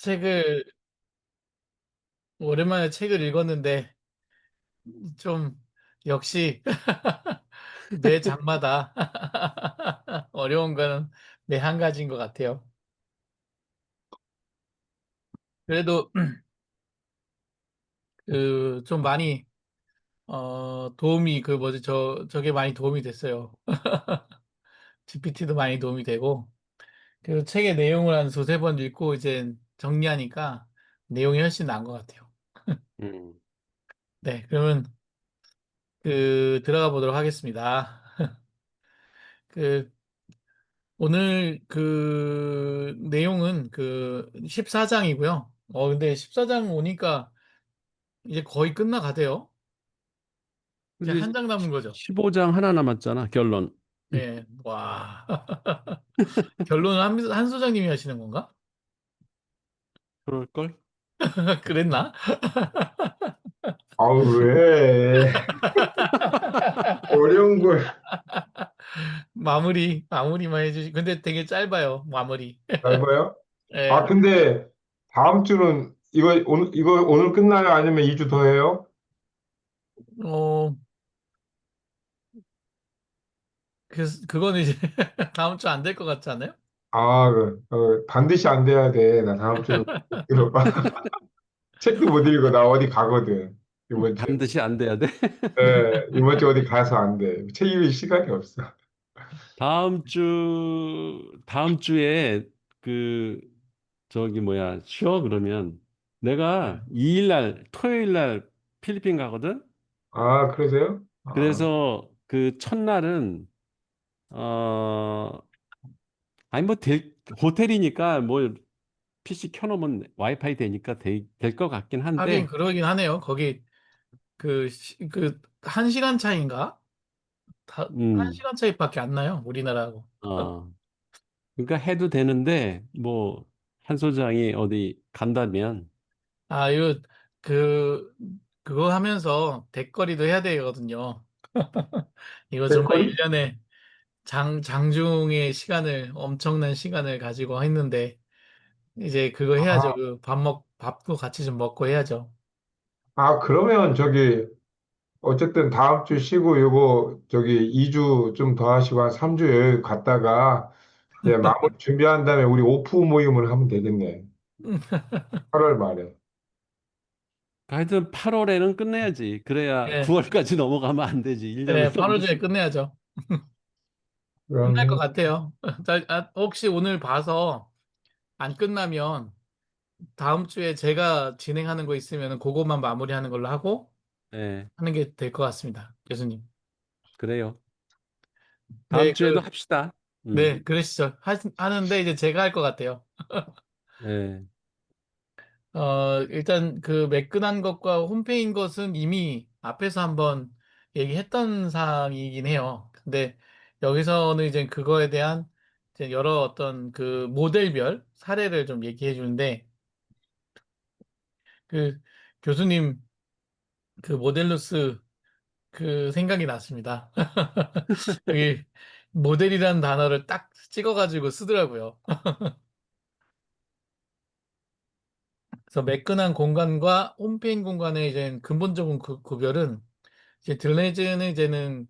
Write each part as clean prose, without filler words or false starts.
책을, 오랜만에 책을 읽었는데, 좀, 역시, 매 장마다 어려운 거는 매 한 가지인 것 같아요. 그래도, 좀 많이, 도움이, 저게 많이 도움이 됐어요. GPT도 많이 도움이 되고, 그리고 책의 내용을 한 두세 번 읽고 이제 정리하니까 내용이 훨씬 나은 것 같아요. 음. 네, 그러면 들어가 보도록 하겠습니다. 그, 오늘 내용은 14장이고요. 근데 14장 오니까 이제 거의 끝나가대요. 이제 근데 한 장 남은 거죠. 15장 하나 남았잖아, 결론. 네, 와. 결론은 한 소장님이 하시는 건가? 그럴걸? 그랬나? 아우, 왜? 어려운 걸. 마무리만 근데 되게 짧아요, 마무리. 짧아요? 아, 예, 근데 다음 주는 이거 오늘 끝나요? 아니면 2주 더 해요? 어, 그거는 이제 다음 주 안 될 것 같지 않아요? 아, 반드시 안 돼야 돼. 나 다음 주는 못 들어. 책도 못 읽어. 나 어디 가거든. 이번 주. 반드시 안 돼야 돼. 이번 주 어디 가서 안 돼. 책 읽을 시간이 없어. 다음 주에 그 저기 뭐야 쉬어 그러면 내가 2일 날 토요일 날 필리핀 가거든. 아, 그러세요? 그래서 그 첫날은 어 아니 호텔이니까 뭐 PC 켜놓으면 와이파이 되니까 될 것 같긴 하긴 한데. 그러긴 하네요. 거기 한 시간 차이인가? 한 음. 시간 차이밖에 안 나요, 우리나라하고. 어. 그러니까 해도 되는데 뭐 한 소장이 어디 간다면. 아, 이거 그 그거 하면서 대거리도 해야 되거든요. 이거 정말 백거리? 1년에 장중의 시간을 엄청난 시간을 가지고 했는데 이제 그거 해야죠. 아, 밥도 같이 좀 먹고 해야죠. 그러면 어쨌든 다음 주 쉬고 요거 2주 좀 더 하시고 한 3주 여행 갔다가 이제 마무리 준비한 다음에 우리 오프 모임을 하면 되겠네. 8월 말에. 하여튼 8월에는 끝내야지. 그래야 네, 9월까지 넘어가면 안 되지. 네, 1년을 너무 8월 중에 끝내야죠. 그런 끝날 것 생각. 같아요. 혹시 오늘 봐서 안 끝나면 다음 주에 제가 진행하는 거 있으면 그거만 마무리하는 걸로 하고 네, 하는 게 될 것 같습니다. 교수님. 그래요. 다음 네, 주에도 합시다. 네, 그러시죠. 하는데 이제 제가 할 것 같아요. 네. 일단 매끈한 것과 홈페인 것은 이미 앞에서 한번 얘기했던 사항이긴 해요. 근데 여기서는 이제 그거에 대한 이제 여러 어떤 모델별 사례를 좀 얘기해 주는데 그 교수님 모델루스 생각이 났습니다. 여기 모델이라는 단어를 딱 찍어가지고 쓰더라고요. 그래서 매끈한 공간과 홈페인 공간의 이제 근본적인 구별은 이제 들레즈는 이제는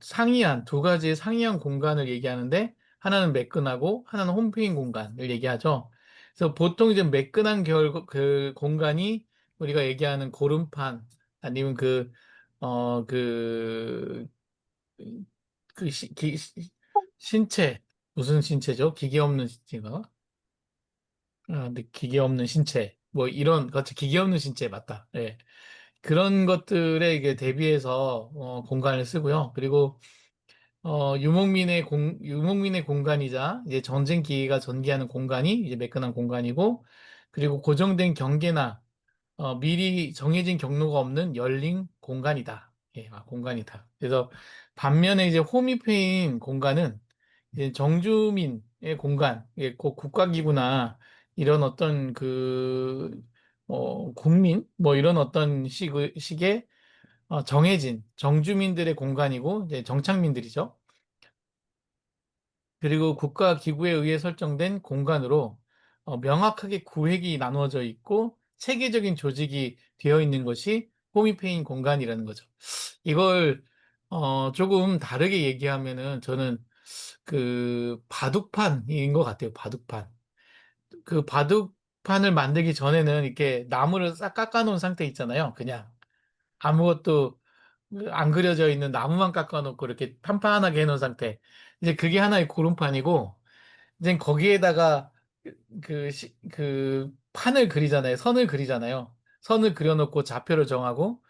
상이한 두 가지의 상이한 공간을 얘기하는데 하나는 매끈하고 하나는 홈페인 공간을 얘기하죠. 그래서 보통 이제 매끈한 공간이 우리가 얘기하는 고름판 아니면 어, 그, 신체 무슨 신체죠? 기계 없는 신체가? 근데 기계 없는 신체 뭐 이런 같이 기계 없는 신체 맞다. 예. 그런 것들에 이게 대비해서 공간을 쓰고요. 그리고 유목민의 공간이자 이제 전쟁 기계가 전개하는 공간이 이제 매끈한 공간이고, 그리고 고정된 경계나 미리 정해진 경로가 없는 열린 공간이다. 예, 공간이다. 그래서 반면에 이제 호미페인 공간은 이제 정주민의 공간, 예, 국가기구나 이런 어떤 국민 뭐 이런 어떤 식의 정해진 정주민들의 공간이고 이제 정착민들이죠. 그리고 국가 기구에 의해 설정된 공간으로 명확하게 구획이 나누어져 있고 체계적인 조직이 되어 있는 것이 호미페인 공간이라는 거죠. 이걸 조금 다르게 얘기하면은 저는 그 바둑판인 것 같아요. 바둑판. 그 바둑판을 만들기 전에는 이렇게 나무를 싹 깎아놓은 상태 있잖아요. 그냥 아무것도 안 그려져 있는 나무만 깎아놓고 이렇게 판판하게 해놓은 상태. 이제 그게 하나의 고름판이고, 이제 거기에다가 그 판을 그리잖아요. 선을 그리잖아요. 선을 그려놓고 좌표를 정하고,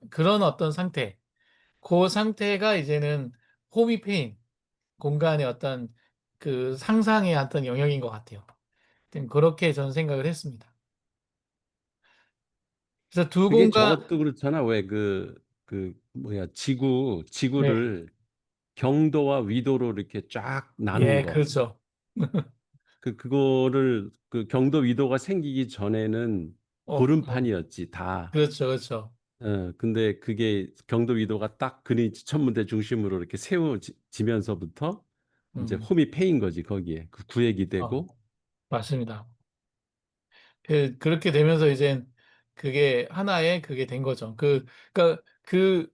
그런 어떤 상태. 그 상태가 이제는 호미페인 공간의 어떤 그 상상의 어떤 영역인 것 같아요. 그렇게 저는 생각을 했습니다. 그래서 두 그게 공간, 저것도 그렇잖아. 왜 그 뭐야, 네, 지구를 경도와 위도로 이렇게 쫙 나눈 예, 거. 그렇죠. 그거를 그 경도 위도가 생기기 전에는 어, 어, 고름판이었지 다. 그렇죠, 그렇죠. 근데 그게 경도 위도가 딱 그린치 천문대 중심으로 이렇게 세워지면서부터 이제 음, 홈이 패인 거지 거기에 그 구획이 어, 되고. 맞습니다. 그렇게 되면서 이제 그게 하나의 그게 된 거죠. 그러니까 그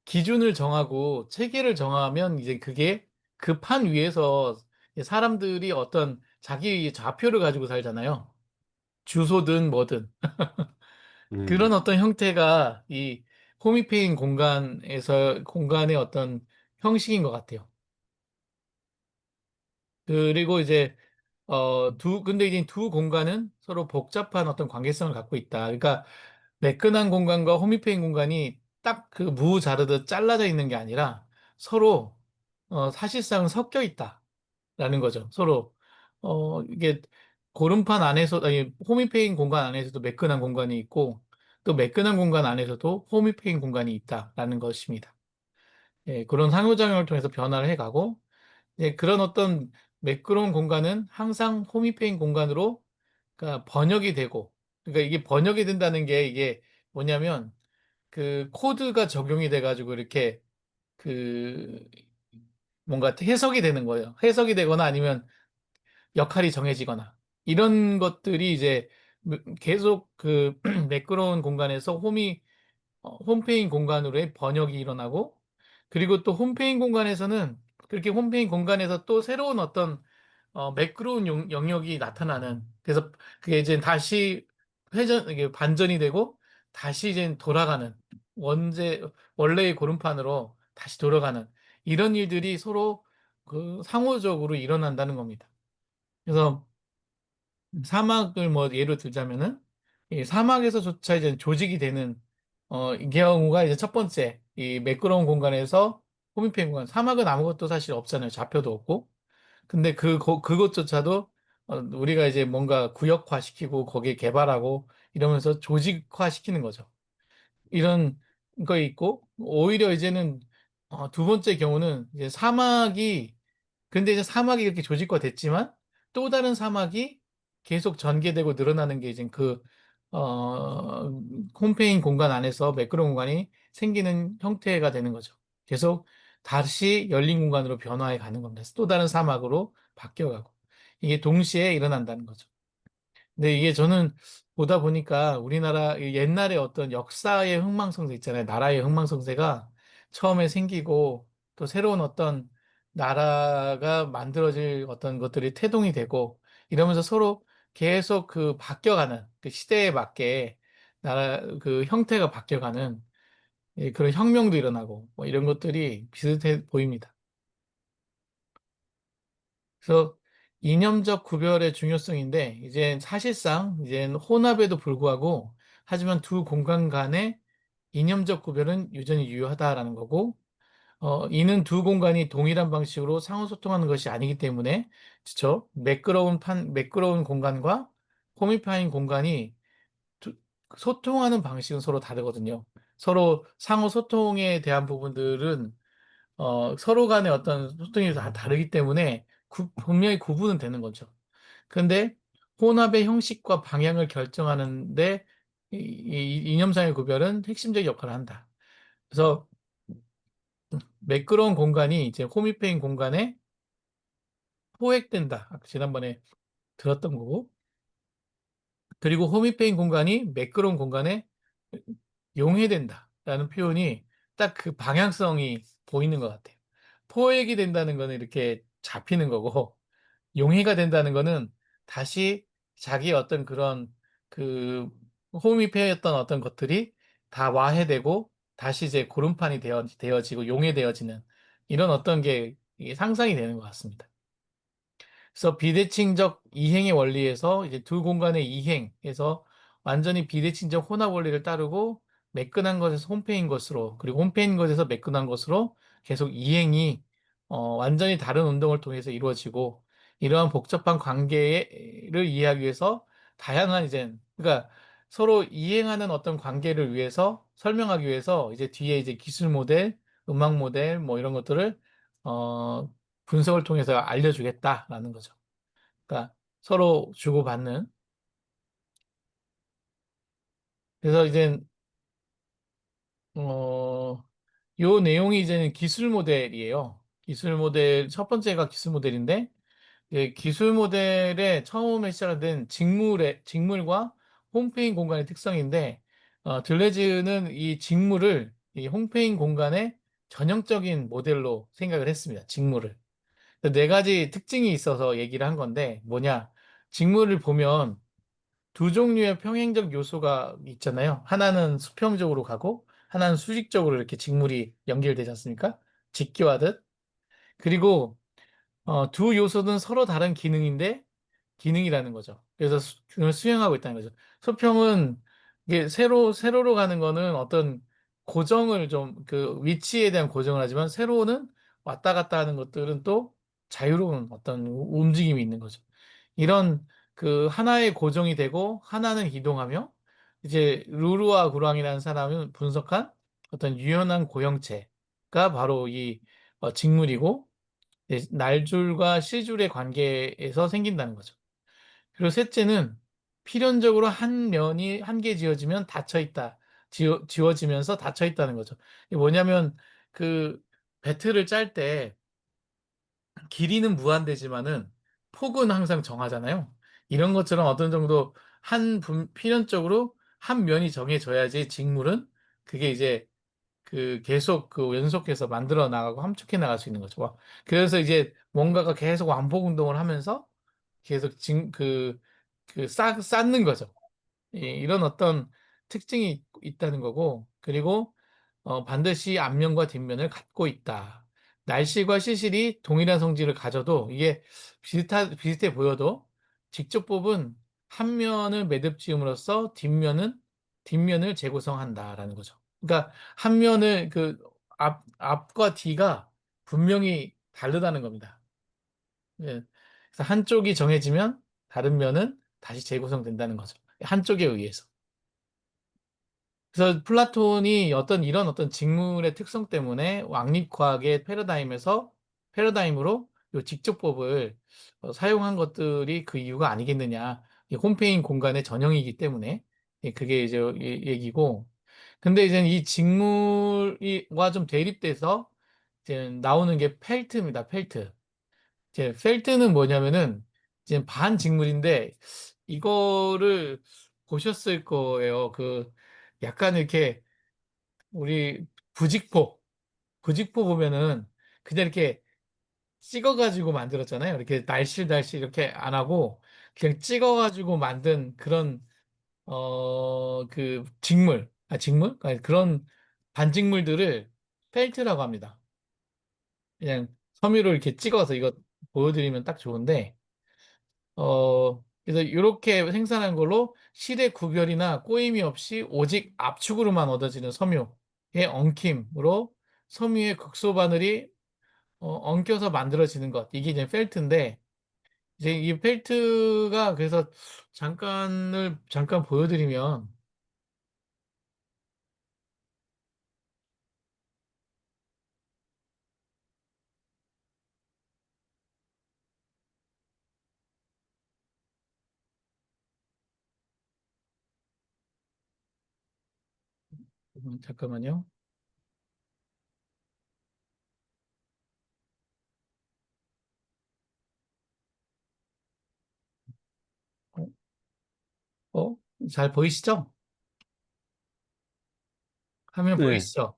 기준을 정하고 체계를 정하면 이제 그게 그 판 위에서 사람들이 어떤 자기 좌표를 가지고 살잖아요. 주소든 뭐든. 그런 음. 어떤 형태가 이 호미페인 공간의 어떤 형식인 것 같아요. 그리고 이제 근데 이제 두 공간은 서로 복잡한 어떤 관계성을 갖고 있다. 그러니까 매끈한 공간과 호미페인 공간이 딱 그 무 자르듯 잘라져 있는 게 아니라 서로 사실상 섞여 있다라는 거죠. 서로 이게 고름판 안에서 아니 호미페인 공간 안에서도 매끈한 공간이 있고 또 매끈한 공간 안에서도 호미페인 공간이 있다라는 것입니다. 예, 그런 상호작용을 통해서 변화를 해가고 예, 그런 어떤 매끄러운 공간은 항상 호미페인 공간으로 그러니까 번역이 되고 그러니까 이게 번역이 된다는 게 이게 뭐냐면 그 코드가 적용이 돼가지고 이렇게 그 뭔가 해석이 되는 거예요. 해석이 되거나 아니면 역할이 정해지거나 이런 것들이 이제 계속 그 매끄러운 공간에서 홈페인 공간으로의 번역이 일어나고 그리고 또 홈페인 공간에서는 그렇게 홈페인 공간에서 또 새로운 어떤 매끄러운 영역이 나타나는 그래서 그게 이제 다시 이게 반전이 되고 다시 이제 돌아가는 원제 원래의 고름판으로 다시 돌아가는 이런 일들이 서로 그 상호적으로 일어난다는 겁니다. 그래서 사막을 뭐 예로 들자면은 이 사막에서조차 이제 조직이 되는 이 경우가 이제 첫 번째 이 매끄러운 공간에서 호미페인 공간 사막은 아무것도 사실 없잖아요. 좌표도 없고 근데 그것조차도 우리가 이제 뭔가 구역화시키고 거기에 개발하고 이러면서 조직화시키는 거죠. 이런 거 있고 오히려 이제는 두 번째 경우는 이제 사막이 근데 이제 사막이 이렇게 조직화됐지만 또 다른 사막이 계속 전개되고 늘어나는 게 이제 어, 홈페인 공간 안에서 매끄러운 공간이 생기는 형태가 되는 거죠. 계속 다시 열린 공간으로 변화해 가는 겁니다. 또 다른 사막으로 바뀌어가고. 이게 동시에 일어난다는 거죠. 근데 이게 저는 보다 보니까 우리나라 옛날에 어떤 역사의 흥망성쇠 있잖아요. 나라의 흥망성쇠가 처음에 생기고 또 새로운 어떤 나라가 만들어질 어떤 것들이 태동이 되고 이러면서 서로 계속 그 바뀌어가는 그 시대에 맞게 나라 그 형태가 바뀌어가는 그런 혁명도 일어나고 뭐 이런 것들이 비슷해 보입니다. 그래서 이념적 구별의 중요성인데 이제 사실상 이제 혼합에도 불구하고 하지만 두 공간 간의 이념적 구별은 여전히 유효하다라는 거고 이는 두 공간이 동일한 방식으로 상호 소통하는 것이 아니기 때문에 그렇죠? 매끄러운 공간과 호미파인 공간이 두- 소통하는 방식은 서로 다르거든요. 서로 상호 소통에 대한 부분들은 서로 간의 어떤 소통이 다 다르기 때문에 분명히 구분은 되는 거죠. 그런데 혼합의 형식과 방향을 결정하는데 이 이념상의 구별은 핵심적 역할을 한다. 그래서 매끄러운 공간이 이제 호미페인 공간에 포획된다. 아까 지난번에 들었던 거고. 그리고 호미페인 공간이 매끄러운 공간에 용해된다라는 표현이 딱 그 방향성이 보이는 것 같아요. 포획이 된다는 거는 이렇게 잡히는 거고, 용해가 된다는 거는 다시 자기의 어떤 그런 그 홈이페였던 어떤 것들이 다 와해되고 다시 이제 고름판이 되어지고 용해되어지는 이런 어떤 게 이게 상상이 되는 것 같습니다. 그래서 비대칭적 이행의 원리에서 이제 두 공간의 이행에서 완전히 비대칭적 혼합 원리를 따르고 매끈한 것에서 홈페인 것으로 그리고 홈페인 것에서 매끈한 것으로 계속 이행이 완전히 다른 운동을 통해서 이루어지고 이러한 복잡한 관계를 이해하기 위해서 다양한 이제 그러니까 서로 이행하는 어떤 관계를 위해서 설명하기 위해서 이제 뒤에 이제 기술 모델, 음악 모델 뭐 이런 것들을 어, 분석을 통해서 알려주겠다라는 거죠. 그러니까 서로 주고받는. 그래서 이제 어, 요 내용이 이제는 기술 모델이에요. 기술 모델 첫 번째가 기술 모델인데 기술 모델의 처음에 시작된 직물과 홈페인 공간의 특성인데 들레즈는 이 직물을 이 홈페인 공간의 전형적인 모델로 생각을 했습니다. 직물을. 네 가지 특징이 있어서 얘기를 한 건데 뭐냐? 직물을 보면 두 종류의 평행적 요소가 있잖아요. 하나는 수평적으로 가고 하나는 수직적으로 이렇게 직물이 연결되지 않습니까? 직교하듯. 그리고 두 요소는 서로 다른 기능인데 기능이라는 거죠. 그래서 그걸 수행하고 있다는 거죠. 수평은 이게 세로로 가는 거는 어떤 고정을 좀 그 위치에 대한 고정을 하지만 세로는 왔다 갔다 하는 것들은 또 자유로운 어떤 움직임이 있는 거죠. 이런 그 하나의 고정이 되고 하나는 이동하며 이제 루루와 구랑이라는 사람은 분석한 어떤 유연한 고형체가 바로 이 직물이고 날줄과 시줄의 관계에서 생긴다는 거죠. 그리고 셋째는 필연적으로 한 면이 한 개 지어지면 닫혀 있다. 지워지면서 닫혀 있다는 거죠. 이게 뭐냐면 그 배트를 짤 때 길이는 무한대지만은 폭은 항상 정하잖아요. 이런 것처럼 어떤 정도 필연적으로 한 면이 정해져야지 직물은 그게 이제 그 계속 그 연속해서 만들어 나가고 함축해 나갈 수 있는 거죠. 그래서 이제 뭔가가 계속 왕복 운동을 하면서 계속 쌓는 거죠. 이런 어떤 특징이 있다는 거고, 그리고 반드시 앞면과 뒷면을 갖고 있다. 날씨과 시실이 동일한 성질을 가져도 이게 비슷해 보여도 직접 뽑은 한 면을 매듭 지음으로써 뒷면을 재구성한다라는 거죠. 그러니까 한 면을 앞과 뒤가 분명히 다르다는 겁니다. 예. 그래서 한쪽이 정해지면 다른 면은 다시 재구성된다는 거죠. 한쪽에 의해서. 그래서 플라톤이 이런 어떤 직물의 특성 때문에 왕립과학의 패러다임으로 요 직접법을 사용한 것들이 그 이유가 아니겠느냐. 이 홈페인 공간의 전형이기 때문에 그게 이제 얘기고. 근데 이제 이 직물과 좀 대립돼서 이제 나오는 게 펠트입니다. 펠트. 이제 펠트는 뭐냐면은 이제 반직물인데 이거를 보셨을 거예요. 약간 이렇게 우리 부직포 부직포 보면은 그냥 이렇게 찍어가지고 만들었잖아요. 이렇게 날실날실 이렇게 안 하고 그냥 찍어가지고 만든 그런 그 직물 아니, 그런 반직물들을 펠트라고 합니다. 그냥 섬유로 이렇게 찍어서 이거 보여드리면 딱 좋은데 그래서 이렇게 생산한 걸로 실의 구별이나 꼬임이 없이 오직 압축으로만 얻어지는 섬유의 엉킴으로 섬유의 극소 바늘이 엉켜서 만들어지는 것. 이게 이제 펠트인데, 이제 이 펠트가 그래서 잠깐 보여드리면, 잠깐만요. 어? 잘 보이시죠? 화면 네, 보이시죠?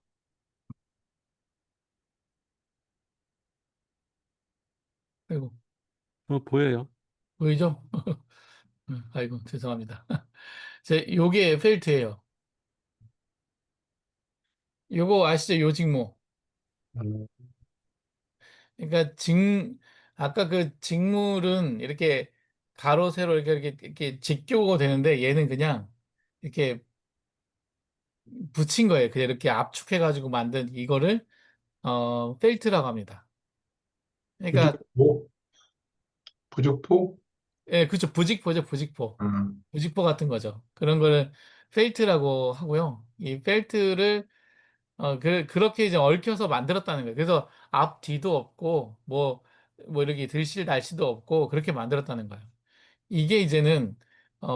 아이고, 보여요. 보이죠? 아이고, 죄송합니다. 요게 펠트예요. 요거 아시죠? 요 직무. 음. 그러니까 아까 그 직물은 이렇게 가로, 세로 이렇게 직교가 되는데 얘는 그냥 이렇게 붙인 거예요. 그냥 이렇게 압축해가지고 만든 이거를, 펠트라고 합니다. 그러니까, 부족포? 부족포? 예, 그쵸. 부직포죠, 부직포. 음. 부직포 같은 거죠. 그런 거를 펠트라고 하고요. 이 펠트를 그렇게 이제 얽혀서 만들었다는 거예요. 그래서 앞, 뒤도 없고, 뭐 이렇게 들실 날씨도 없고, 그렇게 만들었다는 거예요. 이게 이제는,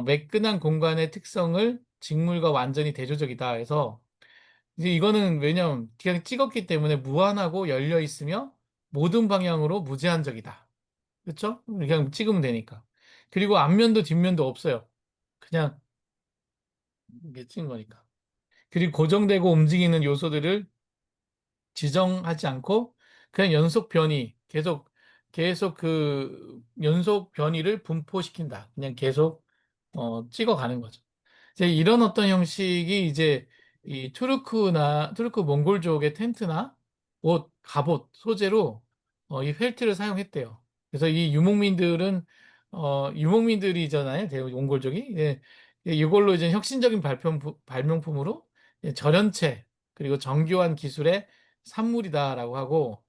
매끈한 공간의 특성을 직물과 완전히 대조적이다 해서, 이제 이거는 왜냐면 그냥 찍었기 때문에 무한하고 열려 있으며 모든 방향으로 무제한적이다. 그렇죠? 그냥 찍으면 되니까. 그리고 앞면도 뒷면도 없어요. 그냥 이게 찍은 거니까. 그리고 고정되고 움직이는 요소들을 지정하지 않고 그냥 연속 변이 계속 그 연속 변이를 분포시킨다. 그냥 계속 찍어가는 거죠. 이제 이런 어떤 형식이 이제 이 투르크 몽골족의 텐트나 옷, 갑옷 소재로 이 펠트를 사용했대요. 그래서 이 유목민들은 유목민들이잖아요. 몽골족이. 예, 이걸로 이제 혁신적인 발명품으로 절연체 그리고 정교한 기술의 산물이다라고 하고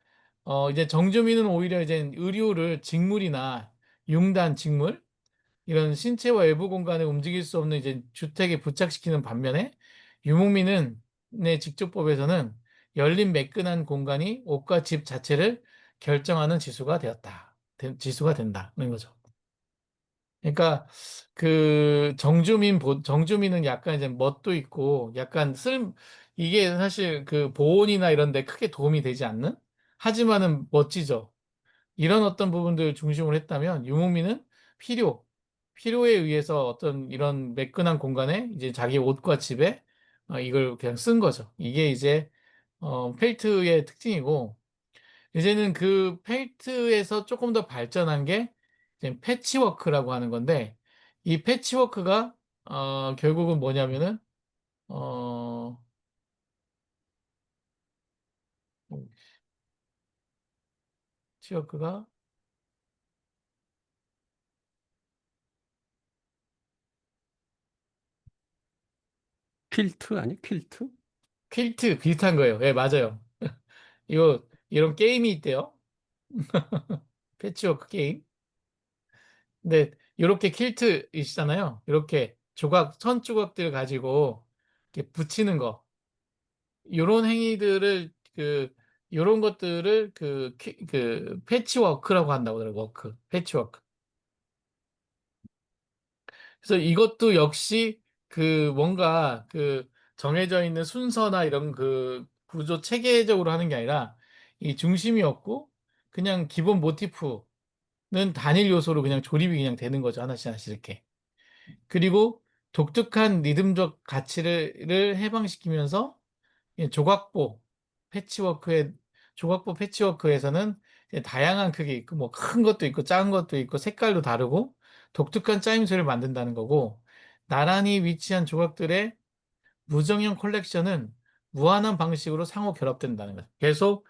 이제 정주민은 오히려 이제 의료를 직물이나 융단 직물 이런 신체와 외부 공간에 움직일 수 없는 이제 주택에 부착시키는 반면에 유목민은 내 직조법에서는 열린 매끈한 공간이 옷과 집 자체를 결정하는 지수가 된다는 거죠. 그러니까 그 정주민은 약간 이제 멋도 있고 약간 이게 사실 그 보온이나 이런 데 크게 도움이 되지 않는 하지만은 멋지죠. 이런 어떤 부분들 중심으로 했다면 유목민은 필요, 필요에 의해서 어떤 이런 매끈한 공간에 이제 자기 옷과 집에 이걸 그냥 쓴 거죠. 이게 이제 펠트의 특징이고 이제는 그 펠트에서 조금 더 발전한 게 이제 패치워크라고 하는 건데 이 패치워크가 결국은 뭐냐면은 어, 패치워크가 퀼트 아니? 퀼트? 퀼트 비슷한 거예요. 예, 맞아요. 이런 게임이 있대요. 패치워크 게임. 근데 이렇게 퀼트이시잖아요. 이렇게 천 조각들 가지고 이렇게 붙이는 거. 요런 행위들을 요런 것들을 그 패치워크라고 한다고 그러더라고요. 패치워크. 그래서 이것도 역시 그 뭔가 그 정해져 있는 순서나 이런 그 구조 체계적으로 하는 게 아니라 이 중심이 없고 그냥 기본 모티프는 단일 요소로 그냥 조립이 그냥 되는 거죠. 하나씩 하나씩 이렇게. 그리고 독특한 리듬적 가치를 해방시키면서 이 조각보 패치워크에서는 이제 다양한 크기 있고 뭐 큰 것도 있고 작은 것도 있고 색깔도 다르고 독특한 짜임새를 만든다는 거고 나란히 위치한 조각들의 무정형 컬렉션은 무한한 방식으로 상호 결합된다는 거죠. 계속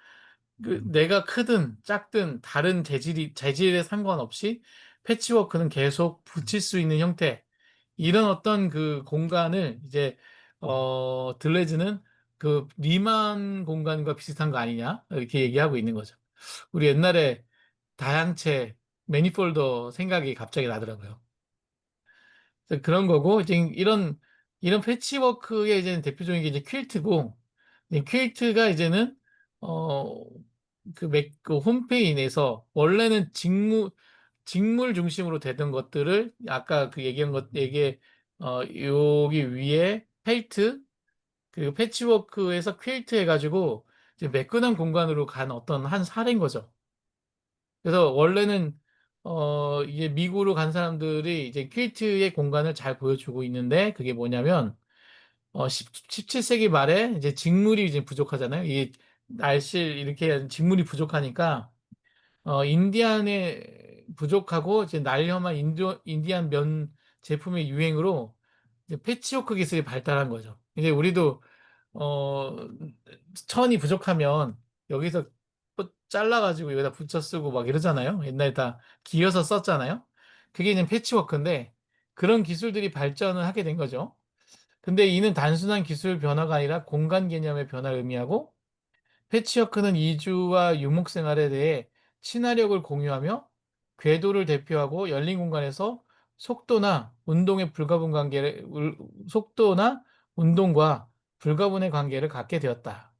내가 크든 작든 다른 재질에 상관없이 패치워크는 계속 붙일 수 있는 형태 이런 어떤 그 공간을 이제 들레즈는 그 리만 공간과 비슷한 거 아니냐 이렇게 얘기하고 있는 거죠. 우리 옛날에 다양체 매니폴더 생각이 갑자기 나더라고요. 그래서 그런 거고 이제 이런 패치워크의 이제 대표적인 게 이제 퀼트고 이 퀼트가 이제는 어 그 홈페이지에서 원래는 직물 중심으로 되던 것들을 아까 그 얘기한 것 얘기 여기 위에 펠트 그 패치워크에서 퀼트 해가지고 이제 매끈한 공간으로 간 어떤 한 사례인 거죠. 그래서 원래는 이게 미국으로 간 사람들이 이제 퀼트의 공간을 잘 보여주고 있는데 그게 뭐냐면 17세기 말에 이제 직물이 이제 부족하잖아요. 이 날실 이렇게 직물이 부족하니까 인디안에 부족하고 이제 날려만 인디안 면 제품의 유행으로 이제 패치워크 기술이 발달한 거죠. 이제 우리도 어, 천이 부족하면 여기서 또 잘라가지고 여기다 붙여 쓰고 막 이러잖아요. 옛날에 다 기어서 썼잖아요. 그게 이제 패치워크인데 그런 기술들이 발전을 하게 된 거죠. 근데 이는 단순한 기술 변화가 아니라 공간 개념의 변화를 의미하고 패치워크는 이주와 유목 생활에 대해 친화력을 공유하며 궤도를 대표하고 열린 공간에서 속도나 운동의 불가분 관계를 속도나 운동과 불가분의 관계를 갖게 되었다.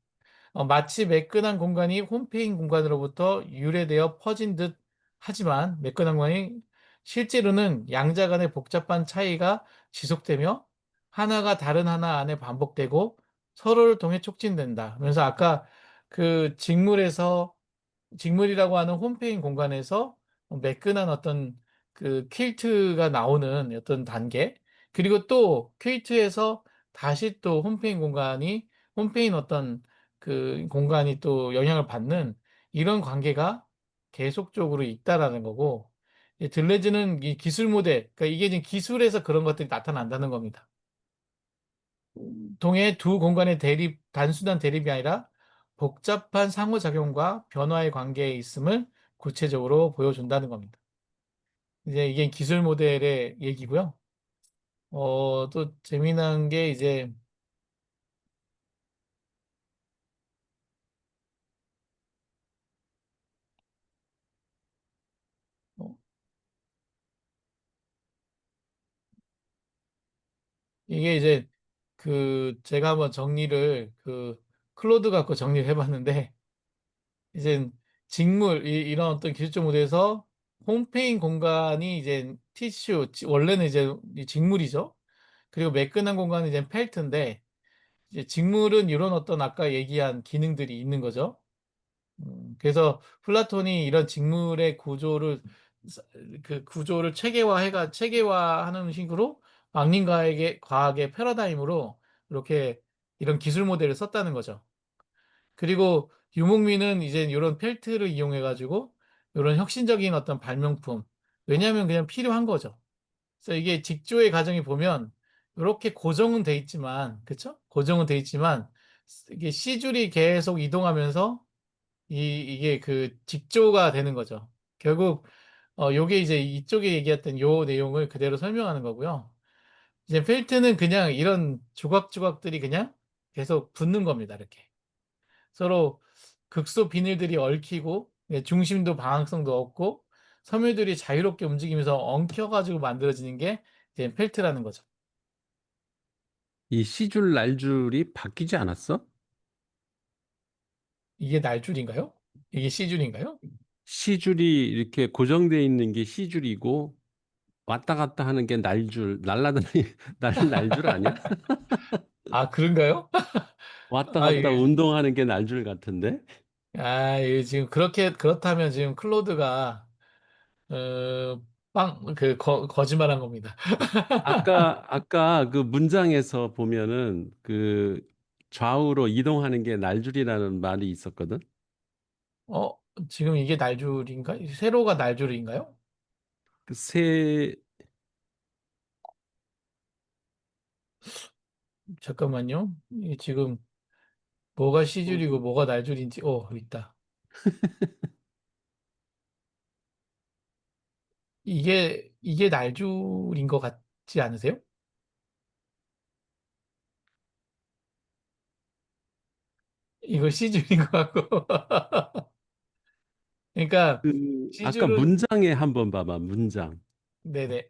마치 매끈한 공간이 홈페인 공간으로부터 유래되어 퍼진 듯 하지만 매끈한 공간이 실제로는 양자 간의 복잡한 차이가 지속되며 하나가 다른 하나 안에 반복되고 서로를 통해 촉진된다. 그래서 아까 그 직물이라고 하는 홈페인 공간에서 매끈한 어떤 그 퀼트가 나오는 어떤 단계, 그리고 또 퀼트에서 다시 또 홈페인 어떤 그 공간이 또 영향을 받는 이런 관계가 계속적으로 있다라는 거고, 이 들레즈는 이 기술 모델, 그러니까 이게 지금 기술에서 그런 것들이 나타난다는 겁니다. 동해 두 공간의 단순한 대립이 아니라 복잡한 상호작용과 변화의 관계에 있음을 구체적으로 보여준다는 겁니다. 이제 이게 기술 모델의 얘기고요. 또 재미난 게 이제, 어, 이게 이제 제가 한번 클로드 갖고 정리를 해봤는데, 이제 이런 어떤 기술적 모델에서 홈페인 공간이 이제 원래는 이제 이 직물이죠. 그리고 매끈한 공간은 이제 펠트인데, 이제 직물은 이런 어떤 아까 얘기한 기능들이 있는 거죠. 그래서 플라톤이 이런 직물의 사- 구조를 체계화하는 식으로 과학의 패러다임으로 이렇게 이런 기술 모델을 썼다는 거죠. 그리고 유목민은 이제 이런 펠트를 이용해 가지고 이런 혁신적인 어떤 발명품, 왜냐하면 그냥 필요한 거죠. 그래서 이게 직조의 과정이 보면 이렇게 고정은 돼 있지만, 그쵸? 고정은 돼 있지만 이게 C줄이 계속 이동하면서 이게 그 직조가 되는 거죠. 결국 요게 이제 이쪽에 얘기했던 요 내용을 그대로 설명하는 거고요. 이제 펠트는 그냥 이런 조각조각들이 그냥 계속 붙는 겁니다. 이렇게 서로 극소 비닐들이 얽히고 중심도 방향성도 없고 섬유들이 자유롭게 움직이면서 엉켜가지고 만들어지는 게 이제 펠트라는 거죠. 이 C줄 날줄이 바뀌지 않았어? 이게 날줄인가요? 이게 C줄인가요? C줄이 이렇게 고정되어 있는 게 C줄이고 왔다 갔다 하는 게 날줄, 날라다니, 날줄 아니야? 아, 그런가요? 왔다 아, 갔다 이 운동하는 게 날줄 같은데? 이게 지금 그렇다면 지금 클로드가, 어, 거짓말한 겁니다. 아까 그 문장에서 보면은 그 좌우로 이동하는 게 날줄이라는 말이 있었거든? 어, 지금 이게 날줄인가? 세로가 날줄인가요? 그 세, 잠깐만요. 이게 지금 뭐가 C줄이고 뭐가 날줄인지, 있다. 이게 날줄인 것 같지 않으세요? 이거 C줄인 것 같고. 그러니까 아까 C줄은, 문장에 한번 봐봐, 문장. 네네.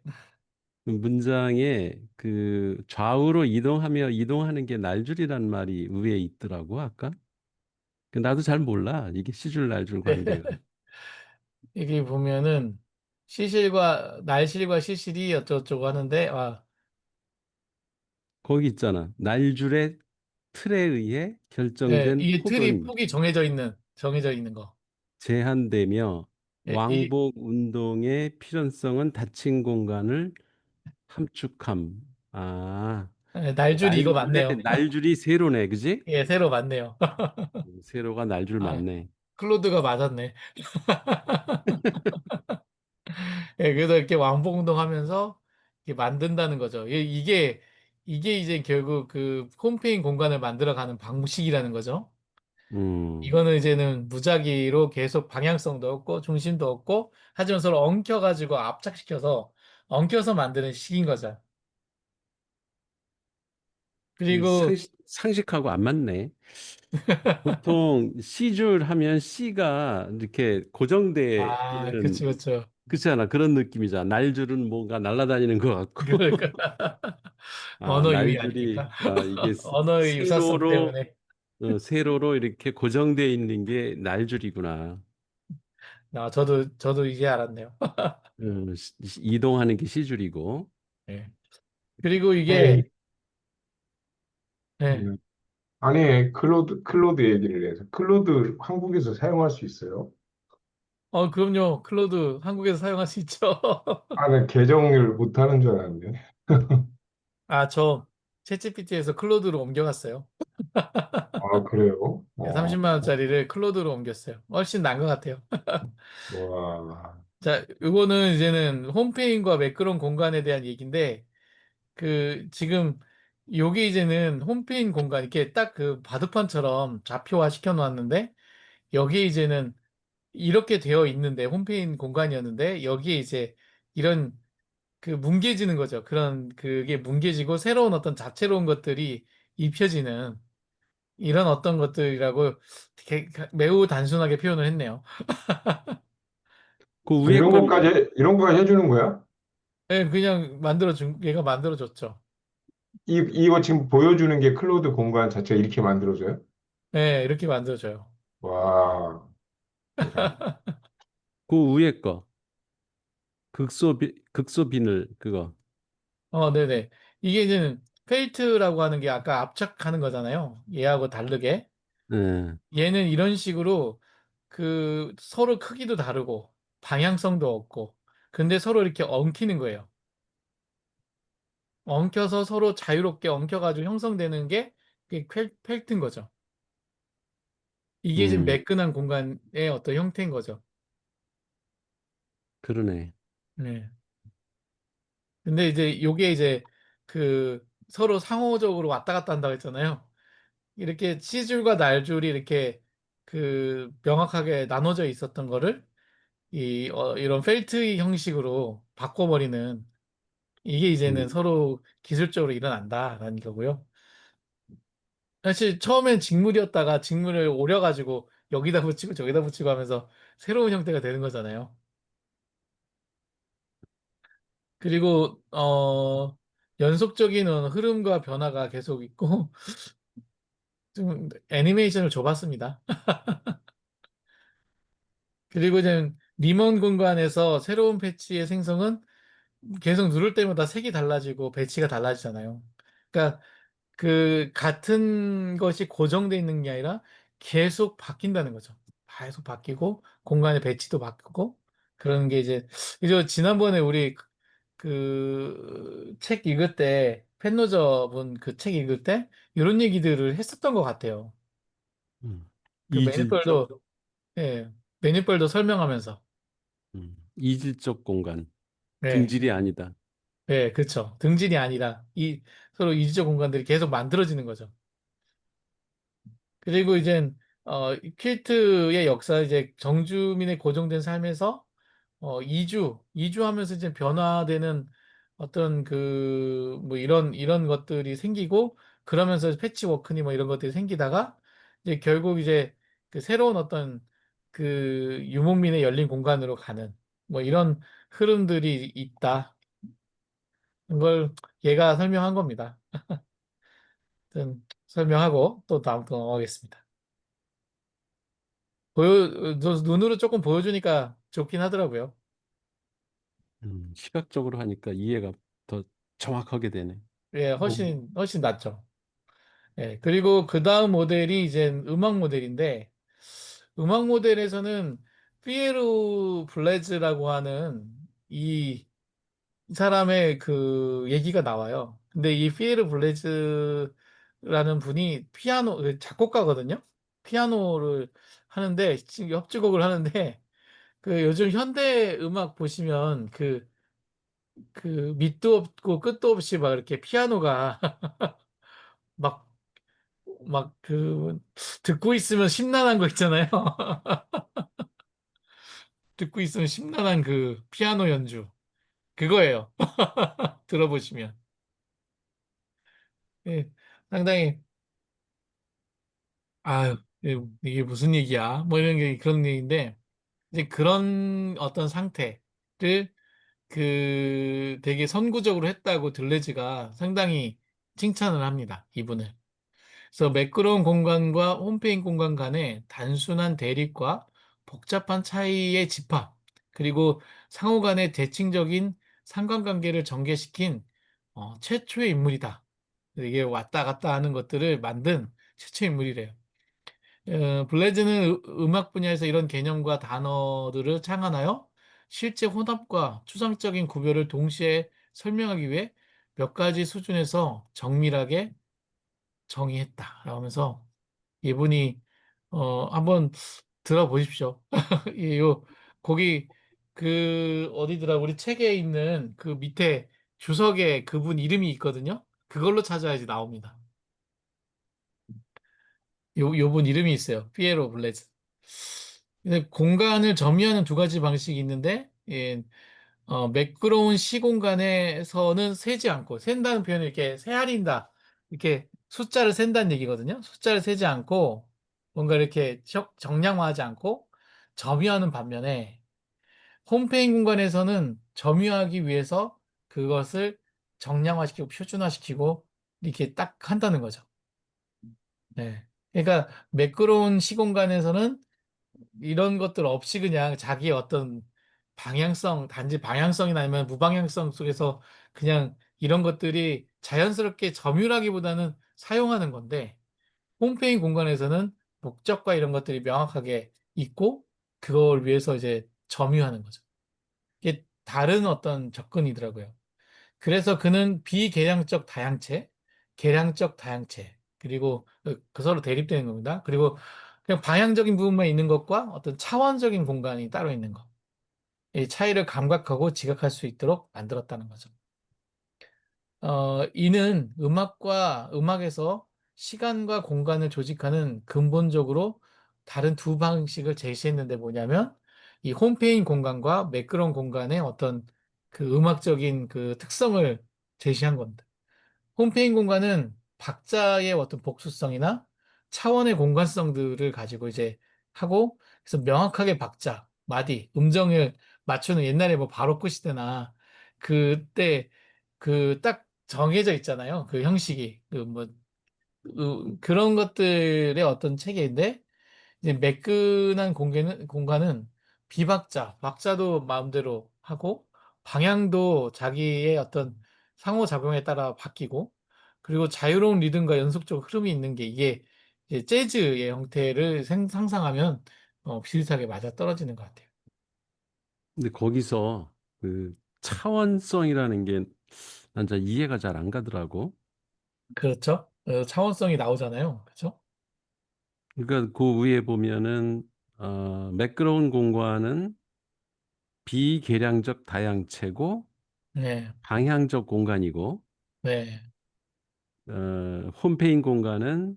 그 문장에 그 좌우로 이동하는 게 날줄이라는 말이 위에 있더라고, 아까. 나도 잘 몰라. 이게 시줄 날줄 관계가. 여기 보면은 날실과 시실이 어쩌고저쩌고 하는데, 거기 있잖아. 날줄의 틀에 의해 예, 결정된 이게 틀이 폭은 폭이 정해져 있는 거. 제한되며 이 왕복 운동의 필연성은 닫힌 공간을 함축함. 아, 날줄이 이거 날줄에 맞네요. 날줄이 세로네, 그지? 예, 새로 맞네요. 세로가 날줄 아, 맞네. 클로드가 맞았네. 예, 그래서 이렇게 왕복 운동하면서 이렇게 만든다는 거죠. 이게 이제 결국 그 홈페인 공간을 만들어가는 방식이라는 거죠. 음, 이거는 이제는 무작위로 계속 방향성도 없고 중심도 없고 하지만 서로 엉켜가지고 압착시켜서 엉켜서 만드는 식인 거죠. 그 그리고 상식하고 안 맞네. 보통 C줄 하면 C가 이렇게 고정돼 아, 있는, 그쵸, 그쵸. 그렇잖아. 그런 느낌이잖아. 날줄은 뭔가 날아다니는 것 같고. 그러니까 아, 언어 유희 아닙니까? 날줄이, 이게 언어의 유사성 때문에. 세로로 이렇게 고정돼 있는 게 날줄이구나. 저도 이제 알았네요. 이동하는 게 C줄이고. 예. 그리고 이게 아니, 예. 음, 아니, 클로드 얘기를 해서. 클로드 한국에서 사용할 수 있어요? 그럼요. 클로드 한국에서 사용할 수 있죠. 아, 네, 계정을 못하는 줄 알았는데. 아, 저 챗GPT에서 클로드로 옮겨갔어요. 아, 그래요? 30만 원짜리를 클로드로 옮겼어요. 훨씬 나은 것 같아요. 와, 자, 이거는 이제는 홈페인과 매끄러운 공간에 대한 얘기인데, 지금 요게 이제는 홈페인 공간, 이렇게 딱 그 바둑판처럼 좌표화 시켜 놓았는데, 여기에 이제는 이렇게 되어 있는데, 홈페인 공간이었는데, 여기에 이제 이런 뭉개지는 거죠. 그게 뭉개지고 새로운 어떤 자체로운 것들이 입혀지는 이런 어떤 것들이라고 매우 단순하게 표현을 했네요. 그 아, 위에 거는, 이런 거까지 해주는 거야? 예, 그냥 얘가 만들어줬죠. 이거 지금 보여주는 게 클로드 공간 자체가 이렇게 만들어져요? 예, 이렇게 만들어줘요. 와, 대단. 그 위에 거, 극소 비늘, 그거. 네네. 이게 이제 페이트라고 하는 게 아까 압착하는 거잖아요. 얘하고 다르게. 예. 얘는 이런 식으로 서로 크기도 다르고 방향성도 없고 근데 서로 이렇게 엉키는 거예요. 엉켜서 서로 자유롭게 엉켜가지고 형성되는 게 그게 펠트인 거죠. 이게 지금 음, 매끈한 공간의 어떤 형태인 거죠. 그러네. 네. 근데 이제 요게 이제 서로 상호적으로 왔다 갔다 한다고 했잖아요. 이렇게 C줄과 날줄이 이렇게 명확하게 나눠져 있었던 거를 이런 펠트 형식으로 바꿔버리는 이게 이제는 음. 서로 기술적으로 일어난다라는 거고요. 사실 처음엔 직물이었다가 직물을 오려가지고 여기다 붙이고 저기다 붙이고 하면서 새로운 형태가 되는 거잖아요. 그리고 연속적인 흐름과 변화가 계속 있고 좀 애니메이션을 줘봤습니다. 그리고 이제 리먼 공간에서 새로운 패치의 생성은 계속 누를 때마다 색이 달라지고 배치가 달라지잖아요. 그러니까 같은 것이 고정되어 있는 게 아니라 계속 바뀐다는 거죠. 계속 바뀌고 공간의 배치도 바뀌고 그런 게 이제 지난번에 우리 책 읽을 때 펜노저 분 그 책 읽을 때 이런 얘기들을 했었던 것 같아요. 음. 그 이질적, 매니폴도 예 매니폴도 설명하면서 이질적 공간. 네, 등질이 아니다. 네, 그렇죠. 등질이 아니라 서로 이지적 공간들이 계속 만들어지는 거죠. 그리고 이제 이 퀼트의 역사 이제 정주민의 고정된 삶에서 이주하면서 이제 변화되는 어떤 뭐 이런 것들이 생기고 그러면서 패치워크니 뭐 이런 것들이 생기다가 이제 결국 이제 새로운 어떤 유목민의 열린 공간으로 가는 뭐 이런 흐름들이 있다. 이걸 얘가 설명한 겁니다. 하여튼 설명하고 또 다음 또 넘어가겠습니다. 눈으로 조금 보여주니까 좋긴 하더라고요. 시각적으로 하니까 이해가 더 정확하게 되네. 예, 뭐, 훨씬 낫죠. 예, 그리고 그 다음 모델이 이제 음악 모델인데, 음악 모델에서는 피에르 블레즈라고 하는 이 사람의 그 얘기가 나와요. 근데 이 피에르 블레즈라는 분이 피아노 작곡가거든요. 피아노를 하는데 지금 협주곡을 하는데 그 요즘 현대 음악 보시면 그 밑도 없고 끝도 없이 막 이렇게 피아노가 막 그 듣고 있으면 심란한 거 있잖아요. 듣고 있으면 심란한 그 피아노 연주 그거예요. 들어보시면 예, 상당히 아유 이게 무슨 얘기야? 뭐 이런 게 그런 얘기인데 이제 그런 어떤 상태를 그 되게 선구적으로 했다고 들레즈가 상당히 칭찬을 합니다. 이분을. 그래서 매끄러운 공간과 홈페인 공간 간의 단순한 대립과 복잡한 차이의 집합, 그리고 상호 간의 대칭적인 상관관계를 전개시킨 최초의 인물이다. 이게 왔다 갔다 하는 것들을 만든 최초의 인물이래요. 블레즈는 음악 분야에서 이런 개념과 단어들을 창안하여 실제 혼합과 추상적인 구별을 동시에 설명하기 위해 몇 가지 수준에서 정밀하게 정의했다. 라면서 이분이 한번 들어보십시오. 요 거기 그 어디더라 우리 책에 있는 그 밑에 주석에 그분 이름이 있거든요. 그걸로 찾아야지 나옵니다. 요분 이름이 있어요. 피에로 블레즈. 근데 공간을 점유하는 두 가지 방식이 있는데, 예, 매끄러운 시공간에서는 세지 않고, 센다는 표현을 이렇게 세아린다. 이렇게 숫자를 센다는 얘기거든요. 숫자를 세지 않고, 뭔가 이렇게 정량화하지 않고, 점유하는 반면에, 홈페인 공간에서는 점유하기 위해서 그것을 정량화시키고 표준화시키고, 이렇게 딱 한다는 거죠. 네. 그러니까 매끄러운 시공간에서는 이런 것들 없이 그냥 자기의 어떤 방향성, 단지 방향성이나 아니면 무방향성 속에서 그냥 이런 것들이 자연스럽게 점유라기보다는 사용하는 건데, 홈페인 공간에서는 목적과 이런 것들이 명확하게 있고, 그걸 위해서 이제 점유하는 거죠. 이게 다른 어떤 접근이더라고요. 그래서 그는 비계량적 다양체, 계량적 다양체, 그리고 그 서로 대립되는 겁니다. 그리고 그냥 방향적인 부분만 있는 것과 어떤 차원적인 공간이 따로 있는 것. 이 차이를 감각하고 지각할 수 있도록 만들었다는 거죠. 이는 음악과 음악에서 시간과 공간을 조직하는 근본적으로 다른 두 방식을 제시했는데 뭐냐면 이 홈페인 공간과 매끄러운 공간의 어떤 그 음악적인 그 특성을 제시한 겁니다. 홈페인 공간은 박자의 어떤 복수성이나 차원의 공간성들을 가지고 이제 하고 그래서 명확하게 박자, 마디, 음정을 맞추는 옛날에 뭐 바로크 시대나 그때 그 딱 정해져 있잖아요. 그 형식이 그 뭐 그런 것들의 어떤 체계인데 이제 매끈한 공간은 비박자, 박자도 마음대로 하고 방향도 자기의 어떤 상호작용에 따라 바뀌고 그리고 자유로운 리듬과 연속적 흐름이 있는 게 이게 이제 재즈의 형태를 상상하면 비슷하게 맞아떨어지는 것 같아요. 근데 거기서 그 차원성이라는 게 난 잘 이해가 잘 안 가더라고. 그렇죠? 차원성이 나오잖아요. 그렇죠? 그러니까 그 위에 보면은 매끄러운 공간은 비계량적 다양체고 네, 방향적 공간이고 네. 홈페인 공간은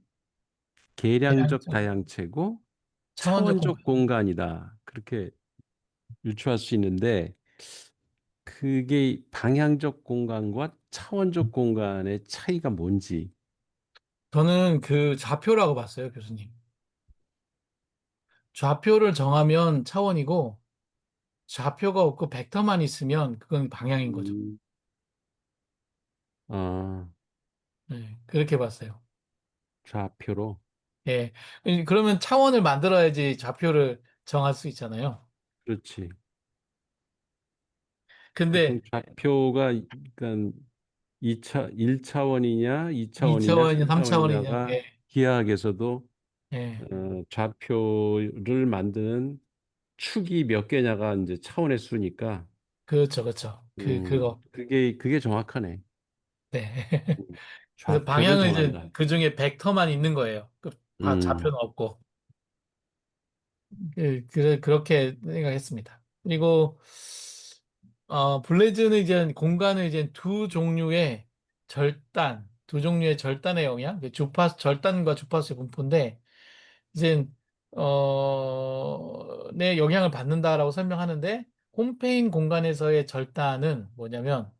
계량적 대량적 다양체고 차원적 공간. 차원적 공간이다. 그렇게 유추할 수 있는데 그게 방향적 공간과 차원적 공간의 차이가 뭔지. 저는 그 좌표라고 봤어요, 교수님. 좌표를 정하면 차원이고 좌표가 없고 벡터만 있으면 그건 방향인 거죠. 음, 아, 네, 그렇게 봤어요. 좌표로. 예. 그러면 차원을 만들어야지 좌표를 정할 수 있잖아요. 그렇지. 보통 근데 좌표가 그러니까 1차원이냐, 2차원이냐, 2차원이냐, 3차원이냐. 3차원이냐가 예. 기하학에서도 예. 좌표를 만드는 축이 몇 개냐가 이제 차원의 수니까 그렇죠, 그렇죠. 그거. 그게 정확하네. 네. 그래서 좌표를 방향은 이제 정한다. 그 중에 벡터만 있는 거예요. 음, 좌표는 없고. 그렇게 생각했습니다. 그리고, 블레즈는 이제 공간을 이제 두 종류의 절단의 영향, 절단과 주파수의 분포인데, 이제, 내 영향을 받는다라고 설명하는데, 홈페인 공간에서의 절단은 뭐냐면,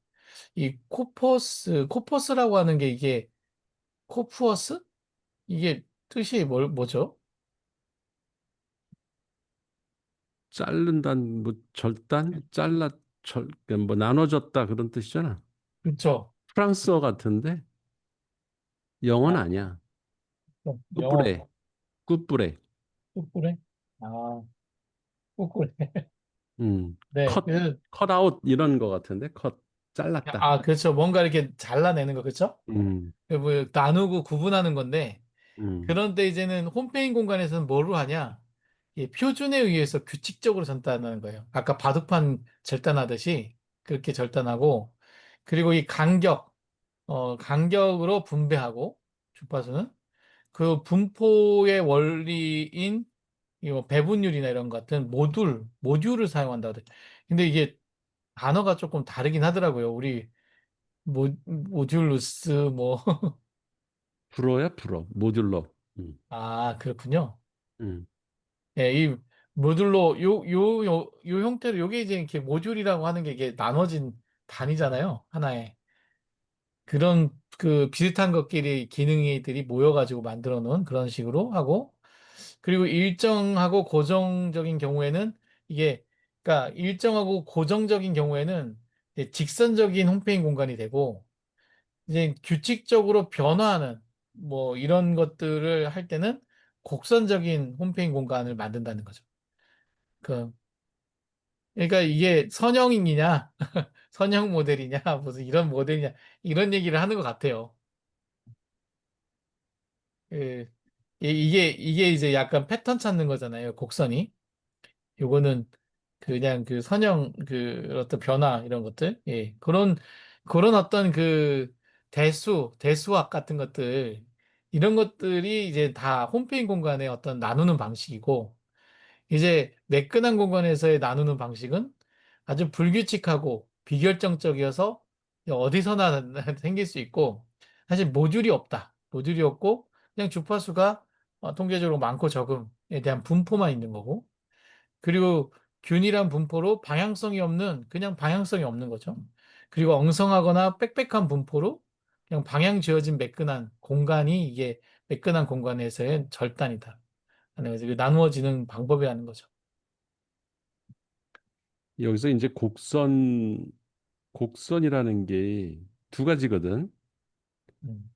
이 코퍼스라고 하는 게 이게, 코푸어스? 이게 뜻이 뭐죠? 자른다는 뭐 절단, 그러니까 뭐 나눠졌다 그런 뜻이잖아. 그렇죠. 프랑스어 같은데 영어는 아, 아니야. 영어, 꾸뿌레, 꾸뿌레. 꾹꾹해? 아, 꾹꾹해. 네, 컷, 컷아웃 이런 거 같은데 잘랐다. 그렇죠. 뭔가 이렇게 잘라내는 거, 그렇죠? 음, 뭐 나누고 구분하는 건데, 음. 그런데 이제는 홈페인 공간에서는 뭐로 하냐? 이 표준에 의해서 규칙적으로 절단하는 거예요. 아까 바둑판 절단하듯이 그렇게 절단하고, 그리고 이 간격으로 분배하고, 주파수는 그 분포의 원리인 이뭐 배분율이나 이런 것 같은 모듈을 사용한다 그래. 근데 이게 단어가 조금 다르긴 하더라고요. 우리 모듈루스 뭐 불어야 불어. 모듈러. 음, 그렇군요. 음. 예, 이 모듈로 요 형태로 요게 이제 이렇게 모듈이라고 하는 게 이게 나눠진 단위잖아요. 하나의 그런 그 비슷한 것끼리 기능이들이 모여가지고 만들어 놓은 그런 식으로 하고 그리고 일정하고 고정적인 경우에는 이게 그러니까 일정하고 고정적인 경우에는 이제 직선적인 홈페이지 공간이 되고 이제 규칙적으로 변화하는 뭐 이런 것들을 할 때는 곡선적인 홈페이지 공간을 만든다는 거죠. 그 그러니까 이게 선형이냐 선형 모델이냐 무슨 이런 모델이냐 이런 얘기를 하는 것 같아요. 그, 이게 이제 약간 패턴 찾는 거잖아요. 곡선이. 요거는 그냥 그 선형 그 어떤 변화 이런 것들 그런 어떤 그 대수학 같은 것들 이런 것들이 이제 다 홈페이지 공간의 어떤 나누는 방식이고 이제 매끈한 공간에서의 나누는 방식은 아주 불규칙하고 비결정적이어서 어디서나 생길 수 있고 사실 모듈이 없고 그냥 주파수가 통계적으로 많고 적음에 대한 분포만 있는 거고 그리고 균일한 분포로 방향성이 없는 그냥 방향성이 없는 거죠. 그리고 엉성하거나 빽빽한 분포로 그냥 방향 지어진 매끈한 공간이 이게 매끈한 공간에서의 절단이다. 그래서 이게 나누어지는 방법이라는 거죠. 여기서 이제 곡선이라는 게 두 가지거든. 음.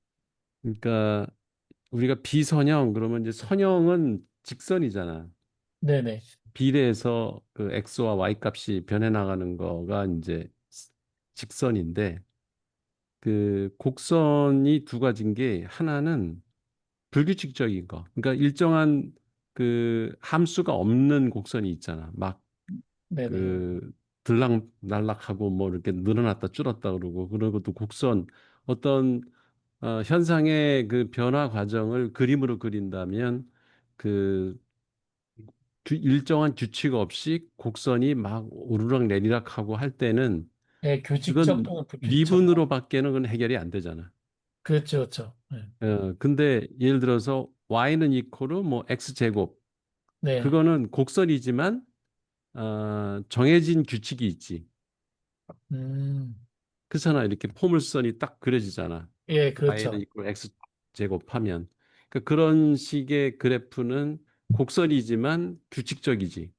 그러니까 우리가 비선형 그러면 이제 선형은 직선이잖아. 네네. 비례해서 그 x와 y 값이 변해 나가는 거가 이제 직선인데 그 곡선이 두 가지인 게 하나는 불규칙적인 거. 그러니까 일정한 그 함수가 없는 곡선이 있잖아. 막 네네. 그 들락날락하고 뭐 이렇게 늘어났다 줄었다 그러고 또 곡선 어떤 현상의 그 변화 과정을 그림으로 그린다면 그 일정한 규칙 없이 곡선이 막 오르락 내리락 하고 할 때는 네, 규칙적 그건 또는 불규칙적. 미분으로밖에는 그건 해결이 안 되잖아. 그렇죠, 그렇죠. 네. 근데 예를 들어서 y는 이코르 뭐 x 제곱 네. 그거는 곡선이지만 정해진 규칙이 있지. 음, 그렇잖아. 이렇게 포물선이 딱 그려지잖아. 예, y는 그렇죠. 이코르 x 제곱하면 그런 식의 그래프는 곡선이지만 규칙적이지.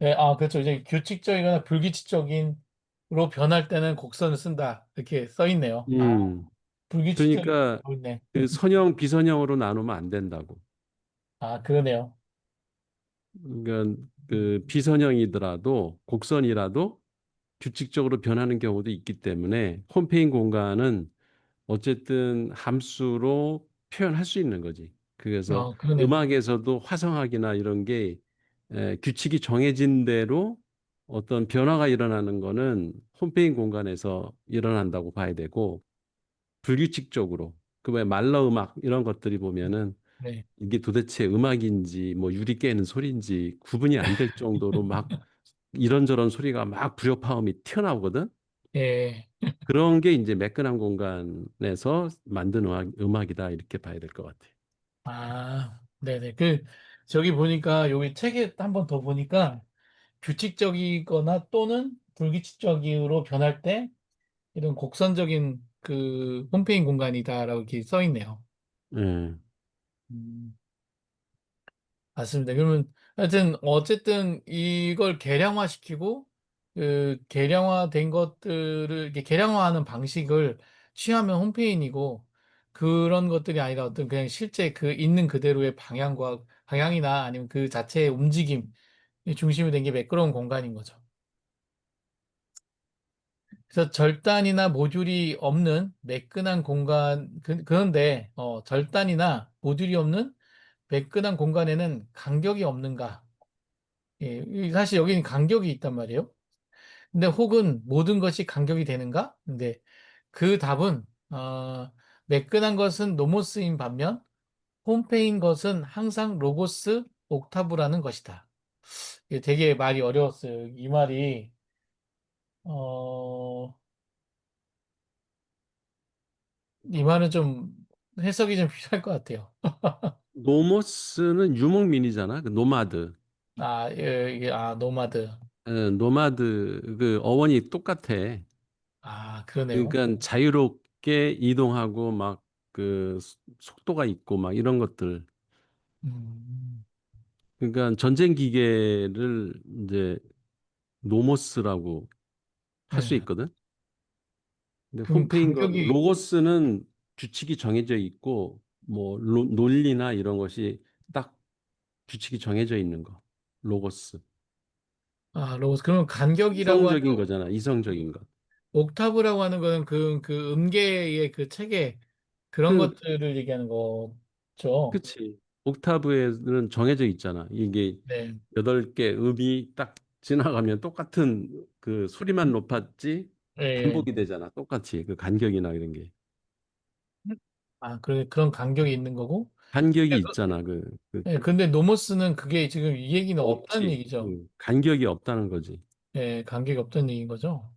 예, 그렇죠. 이제 규칙적이거나 불규칙적인으로 변할 때는 곡선을 쓴다. 이렇게 써 있네요. 음. 불규칙적인 그러니까 거 있네. 그 선형 비선형으로 나누면 안 된다고. 그러네요. 그러니까 그 비선형이더라도 곡선이라도 규칙적으로 변하는 경우도 있기 때문에 홈페인 공간은 어쨌든 함수로 표현할 수 있는 거지. 그래서 그러네요. 음악에서도 화성학이나 이런 게 규칙이 정해진 대로 어떤 변화가 일어나는 거는 홈페이지 공간에서 일어난다고 봐야 되고, 불규칙적으로 그왜 말러 음악 이런 것들이 보면은 네. 이게 도대체 음악인지 뭐 유리 깨는 소리인지 구분이 안 될 정도로 막 이런저런 소리가 막 불협화음이 튀어나오거든. 예. 그런 게 이제 매끈한 공간에서 만든 음악이다 이렇게 봐야 될 것 같아. 아, 네네. 저기 보니까, 여기 책에 한 번 더 보니까, 규칙적이거나 또는 불규칙적으로 변할 때, 이런 곡선적인 홈페이지 공간이다라고 이렇게 써 있네요. 예. 음, 맞습니다. 그러면, 하여튼, 어쨌든, 이걸 개량화시키고, 개량화된 것들을, 이렇게 개량화하는 방식을 취하면 홈페이지이고, 그런 것들이 아니라 어떤 그냥 실제 있는 그대로의 방향이나 아니면 그 자체의 움직임이 중심이 된 게 매끄러운 공간인 거죠. 그래서 절단이나 모듈이 없는 매끈한 공간, 그런데, 절단이나 모듈이 없는 매끈한 공간에는 간격이 없는가? 예, 사실 여기는 간격이 있단 말이에요. 근데 혹은 모든 것이 간격이 되는가? 근데 그 답은, 매끈한 것은 노모스인 반면 홈페인 것은 항상 로고스 옥타브라는 것이다. 이게 되게 말이 어려웠어요. 이 말이, 어, 이 말은 좀 해석이 좀 필요할 것 같아요. 노모스는 유목민이잖아. 그 노마드. 노마드. 노마드 그 어원이 똑같아. 아, 그러네요. 그러니까 자유롭게 이동하고 막 그 속도가 있고 막 이런 것들. 음, 그러니까 전쟁 기계를 이제 노모스라고 할 수 네. 있거든. 근데 그럼 홈페인 거 간격이, 로고스는 규칙이 정해져 있고 뭐 논리나 이런 것이 딱 규칙이 정해져 있는 거. 로고스. 로고스. 그럼 간격이라고 하는, 이성적인 거잖아. 이성적인 것. 옥타브라고 하는 거는 그 음계의 그 체계, 그런 그 것들을 얘기하는 거죠. 그치. 옥타브에는 정해져 있잖아. 이게 네. 8개 음이 딱 지나가면 똑같은 그 소리만 높았지 예. 반복이 되잖아. 똑같이 그 간격이나 이런 게. 그런 간격이 있는 거고. 간격이 예, 있잖아. 근데 노모스는 그게 지금 이 얘기는 없다는 없지. 얘기죠. 간격이 없다는 거지. 예, 간격이 없다는 얘기인 거죠.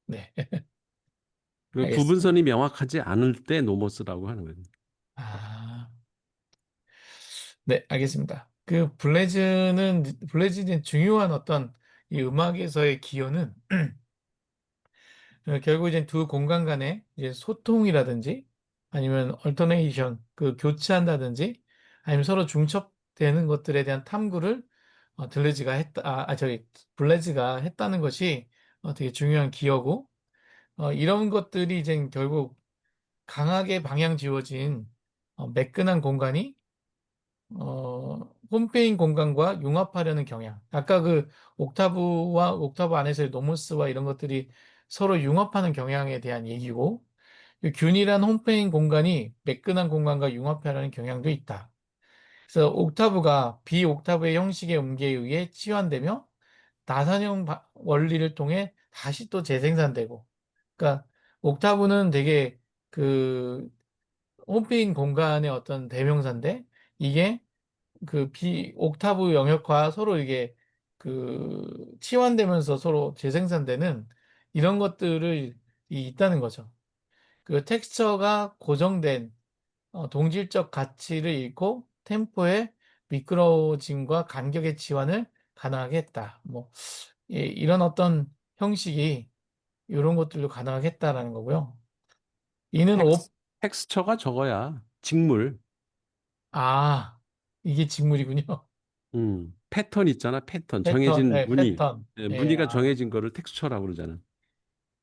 네. 그 알겠습니다. 구분선이 명확하지 않을 때 노모스라고 하는 거지. 아, 네, 알겠습니다. 블레즈는 중요한 어떤 이 음악에서의 기여는 결국 이제 두 공간 간의 이제 소통이라든지 아니면 얼터네이션, 교체한다든지 아니면 서로 중첩되는 것들에 대한 탐구를 블레즈가 했다는 것이 되게 중요한 기여고, 이런 것들이 이제 결국 강하게 방향 지워진 매끈한 공간이 홈페인 공간과 융합하려는 경향. 아까 옥타브와 옥타브 안에서의 노무스와 이런 것들이 서로 융합하는 경향에 대한 얘기고, 이 균일한 홈페인 공간이 매끈한 공간과 융합하려는 경향도 있다. 그래서 옥타브가 비옥타브의 형식의 음계에 의해 치환되며 나선형 원리를 통해 다시 또 재생산되고. 그러니까 옥타브는 되게 그 홈페인 공간의 어떤 대명사인데, 이게 옥타브 영역과 서로 이게 치환되면서 서로 재생산되는 이런 것들을 있다는 거죠. 텍스처가 고정된 동질적 가치를 잃고 템포의 미끄러짐과 간격의 치환을 가능하게 했다. 뭐, 예, 이런 어떤 형식이 이런 것들로 가능하게 했다라는 거고요. 이는 텍스처가 저거야. 직물. 아, 이게 직물이군요. 패턴 있잖아. 패턴. 패턴, 정해진 네, 무늬. 패턴. 예, 예, 무늬가 정해진 거를 텍스처라고 그러잖아.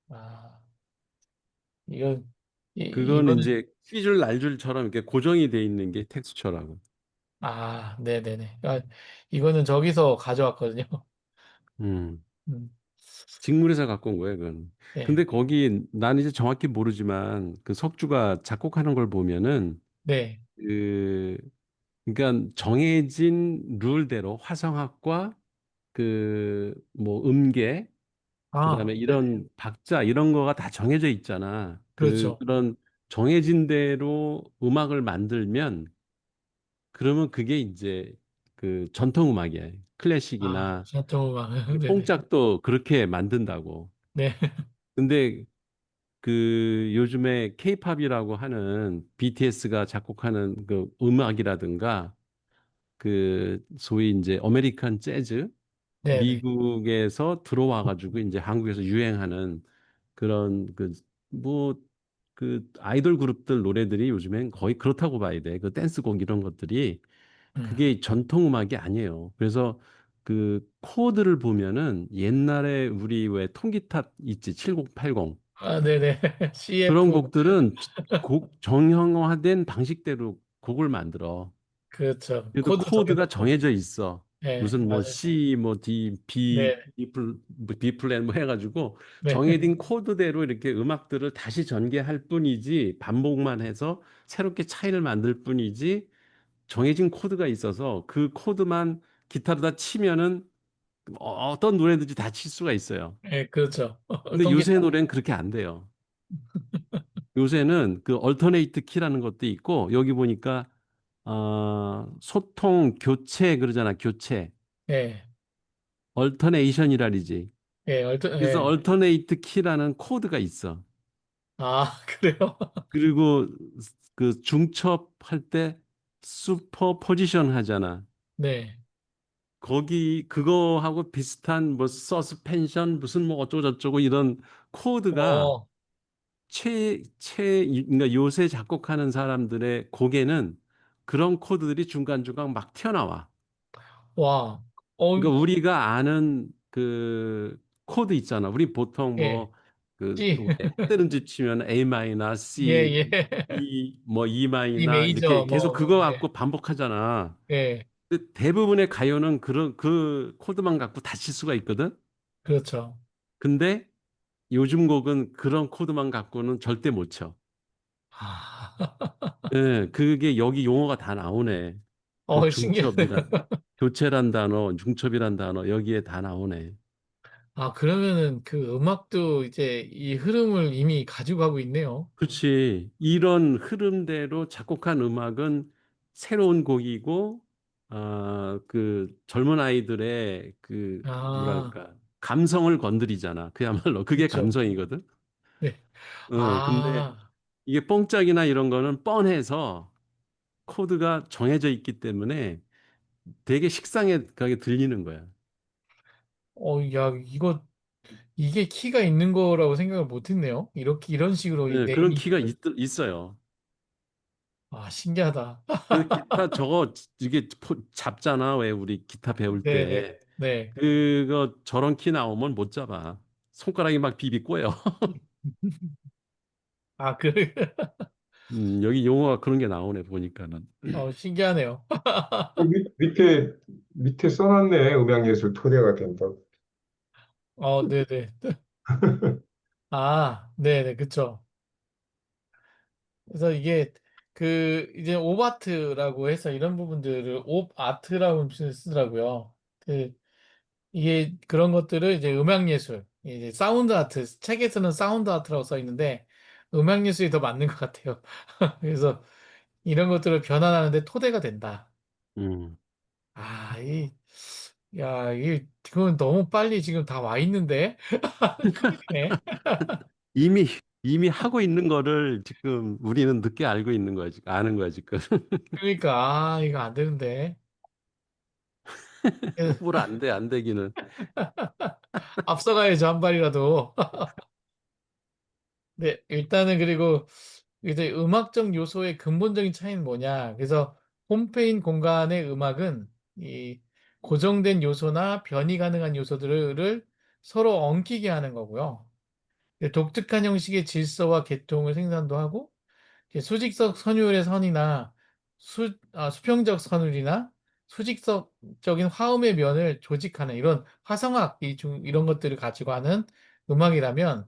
아, 이거, 그거는 이거는, 이제 퀴줄 날줄처럼 이렇게 고정이 돼 있는 게 텍스처라고. 네네네. 이거는 저기서 가져왔거든요. 음. 음, 직물에서 갖고 온 거예요, 그건. 네, 근데 거기 난 이제 정확히 모르지만 그 석주가 작곡하는 걸 보면은 네, 그 그러니까 정해진 룰대로 화성학과 그 뭐 음계 아, 그다음에 네네. 이런 박자 이런 거가 다 정해져 있잖아. 그렇죠. 그런 정해진 대로 음악을 만들면 그러면 그게 이제 그 전통 음악이야. 아, 클래식이나 전통음악. 네네. 뽕짝도 그렇게 만든다고. 네. 근데 그 요즘에 케이팝이라고 하는 BTS가 작곡하는 그 음악이라든가 그 소위 이제 아메리칸 재즈 네네. 미국에서 들어와 가지고 이제 한국에서 유행하는 그런 그 뭐 그 아이돌 그룹들 노래들이 요즘엔 거의 그렇다고 봐야 돼. 그 댄스곡 이런 것들이 음. 그게 전통 음악이 아니에요. 그래서 그 코드를 보면은 옛날에 우리 왜 통기타 있지 7080 아, 네네. 그런 CF. 곡들은 곡 정형화된 방식대로 곡을 만들어. 그렇죠. 그래도 코드 코드가 정해놓고. 정해져 있어. 네, 무슨 뭐 맞아요. C, 뭐 D, B, 네, B 플랫 뭐 해가지고 네. 정해진 코드대로 이렇게 음악들을 다시 전개할 뿐이지 반복만 해서 새롭게 차이를 만들 뿐이지 정해진 코드가 있어서 그 코드만 기타로다 치면은 어떤 노래든지 다 칠 수가 있어요. 네, 그렇죠. 근데 요새 통기타. 노래는 그렇게 안 돼요. 요새는 그 얼터네이트 키라는 것도 있고 여기 보니까 소통 교체 그러잖아 교체 네, 얼터네이션이라리지. 그래서 네. 얼터네이트 키라는 코드가 있어. 아, 그래요? 그리고 그 중첩할 때 슈퍼 포지션 하잖아. 네. 거기 그거하고 비슷한 뭐 서스펜션 무슨 뭐 어쩌고저쩌고 이런 코드가 어, 그러니까 요새 작곡하는 사람들의 곡에는 그런 코드들이 중간중간 막 튀어나와. 와. 어, 그러니까 우리가 아는 그 코드 있잖아. 우리 보통 예. 뭐 그 C. 때는지 치면 A 마이너, 예, C, 예. E D 마이너 이렇게 메이저, 계속 뭐, 그거 예. 갖고 반복하잖아. 예. 근데 대부분의 가요는 그런 그 코드만 갖고 다 칠 수가 있거든. 그렇죠. 근데 요즘 곡은 그런 코드만 갖고는 절대 못 쳐. 아, 예, 그게 여기 용어가 다 나오네. 그 신기하네요. 교체란 단어, 중첩이란 단어 여기에 다 나오네. 아, 그러면은 그 음악도 이제 이 흐름을 이미 가지고 가고 있네요. 그렇지. 이런 흐름대로 작곡한 음악은 새로운 곡이고, 그 젊은 아이들의 그 아, 뭐랄까 감성을 건드리잖아. 그야말로 그게 그렇죠. 감성이거든. 네. 근데 아, 이게 뽕짝이나 이런 거는 뻔해서 코드가 정해져 있기 때문에 되게 식상하게 들리는 거야. 야, 이게 키가 있는 거라고 생각을 못 했네요. 이런 식으로 이 예, 그런 네이밍. 키가 있어요. 아, 신기하다. 그 기타 저거 이게 잡잖아. 왜 우리 기타 배울 네네. 때. 네. 그거 저런 키 나오면 못 잡아. 손가락이 막 비비 꼬여. 아, 그래. 여기 용어가 그런 게 나오네 보니까는. 신기하네요. 밑에 써놨네. 음향예술 토대가 된다고. 네네. 아, 네네. 그쵸. 그래서 이게 이제 옵아트라고 해서 이런 부분들을 옵아트라고 쓰더라고요. 이게 그런 것들을 이제 음악예술, 이제 사운드 아트, 책에서는 사운드 아트라고 써 있는데 음악예술이 더 맞는 것 같아요. 그래서 이런 것들을 변환하는데 토대가 된다. 음. 아, 그건 너무 빨리 지금 다 와 있는데? 큰일이네. 이미 이미 하고 있는 거를 지금 우리는 늦게 알고 있는 거야 지금 아는 거야 지금. 그러니까, 이거 안 되는데. 그래서 뭘 안 돼 안 되기는. 앞서가야죠, 한 발이라도. 네, 일단은 그리고 이제 음악적 요소의 근본적인 차이는 뭐냐. 그래서 홈페인 공간의 음악은 이 고정된 요소나 변이 가능한 요소들을 서로 엉키게 하는 거고요. 독특한 형식의 질서와 계통을 생산도 하고 이제 수직적 선율의 선이나 수평적 선율이나 수직적인 화음의 면을 조직하는 이런 화성학 이런 것들을 가지고 하는 음악이라면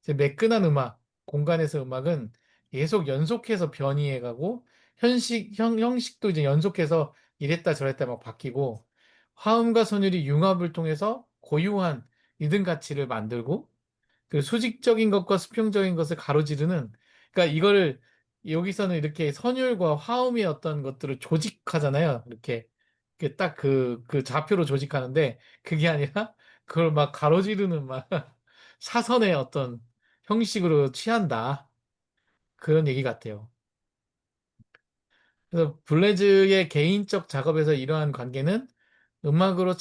이제 매끈한 음악, 공간에서 음악은 계속 연속해서 변이해가고 형식도 이제 연속해서 이랬다 저랬다 막 바뀌고, 화음과 선율이 융합을 통해서 고유한 리듬 가치를 만들고, 그 수직적인 것과 수평적인 것을 가로지르는, 그러니까 이거를 여기서는 이렇게 선율과 화음의 어떤 것들을 조직하잖아요. 이렇게 딱 그 좌표로 조직하는데, 그게 아니라 그걸 막 가로지르는 막 사선의 어떤 형식으로 취한다. 그런 얘기 같아요. 그래서 블레즈의 개인적 작업에서 이러한 관계는 음악으로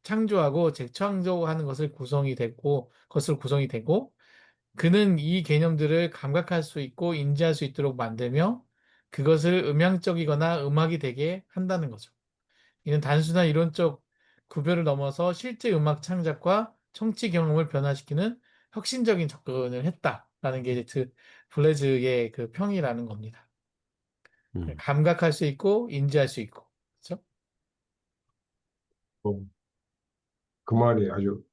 창조하고 재창조하는 것을 구성이 되고, 그는 이 개념들을 감각할 수 있고 인지할 수 있도록 만들며 그것을 음향적이거나 음악이 되게 한다는 거죠. 이는 단순한 이론적 구별을 넘어서 실제 음악 창작과 청취 경험을 변화시키는 혁신적인 접근을 했다라는 게 이제 블레즈의 그 평이라는 겁니다. 음. 감각할 수 있고 인지할 수 있고. 그렇죠? 어, 그 말이 아주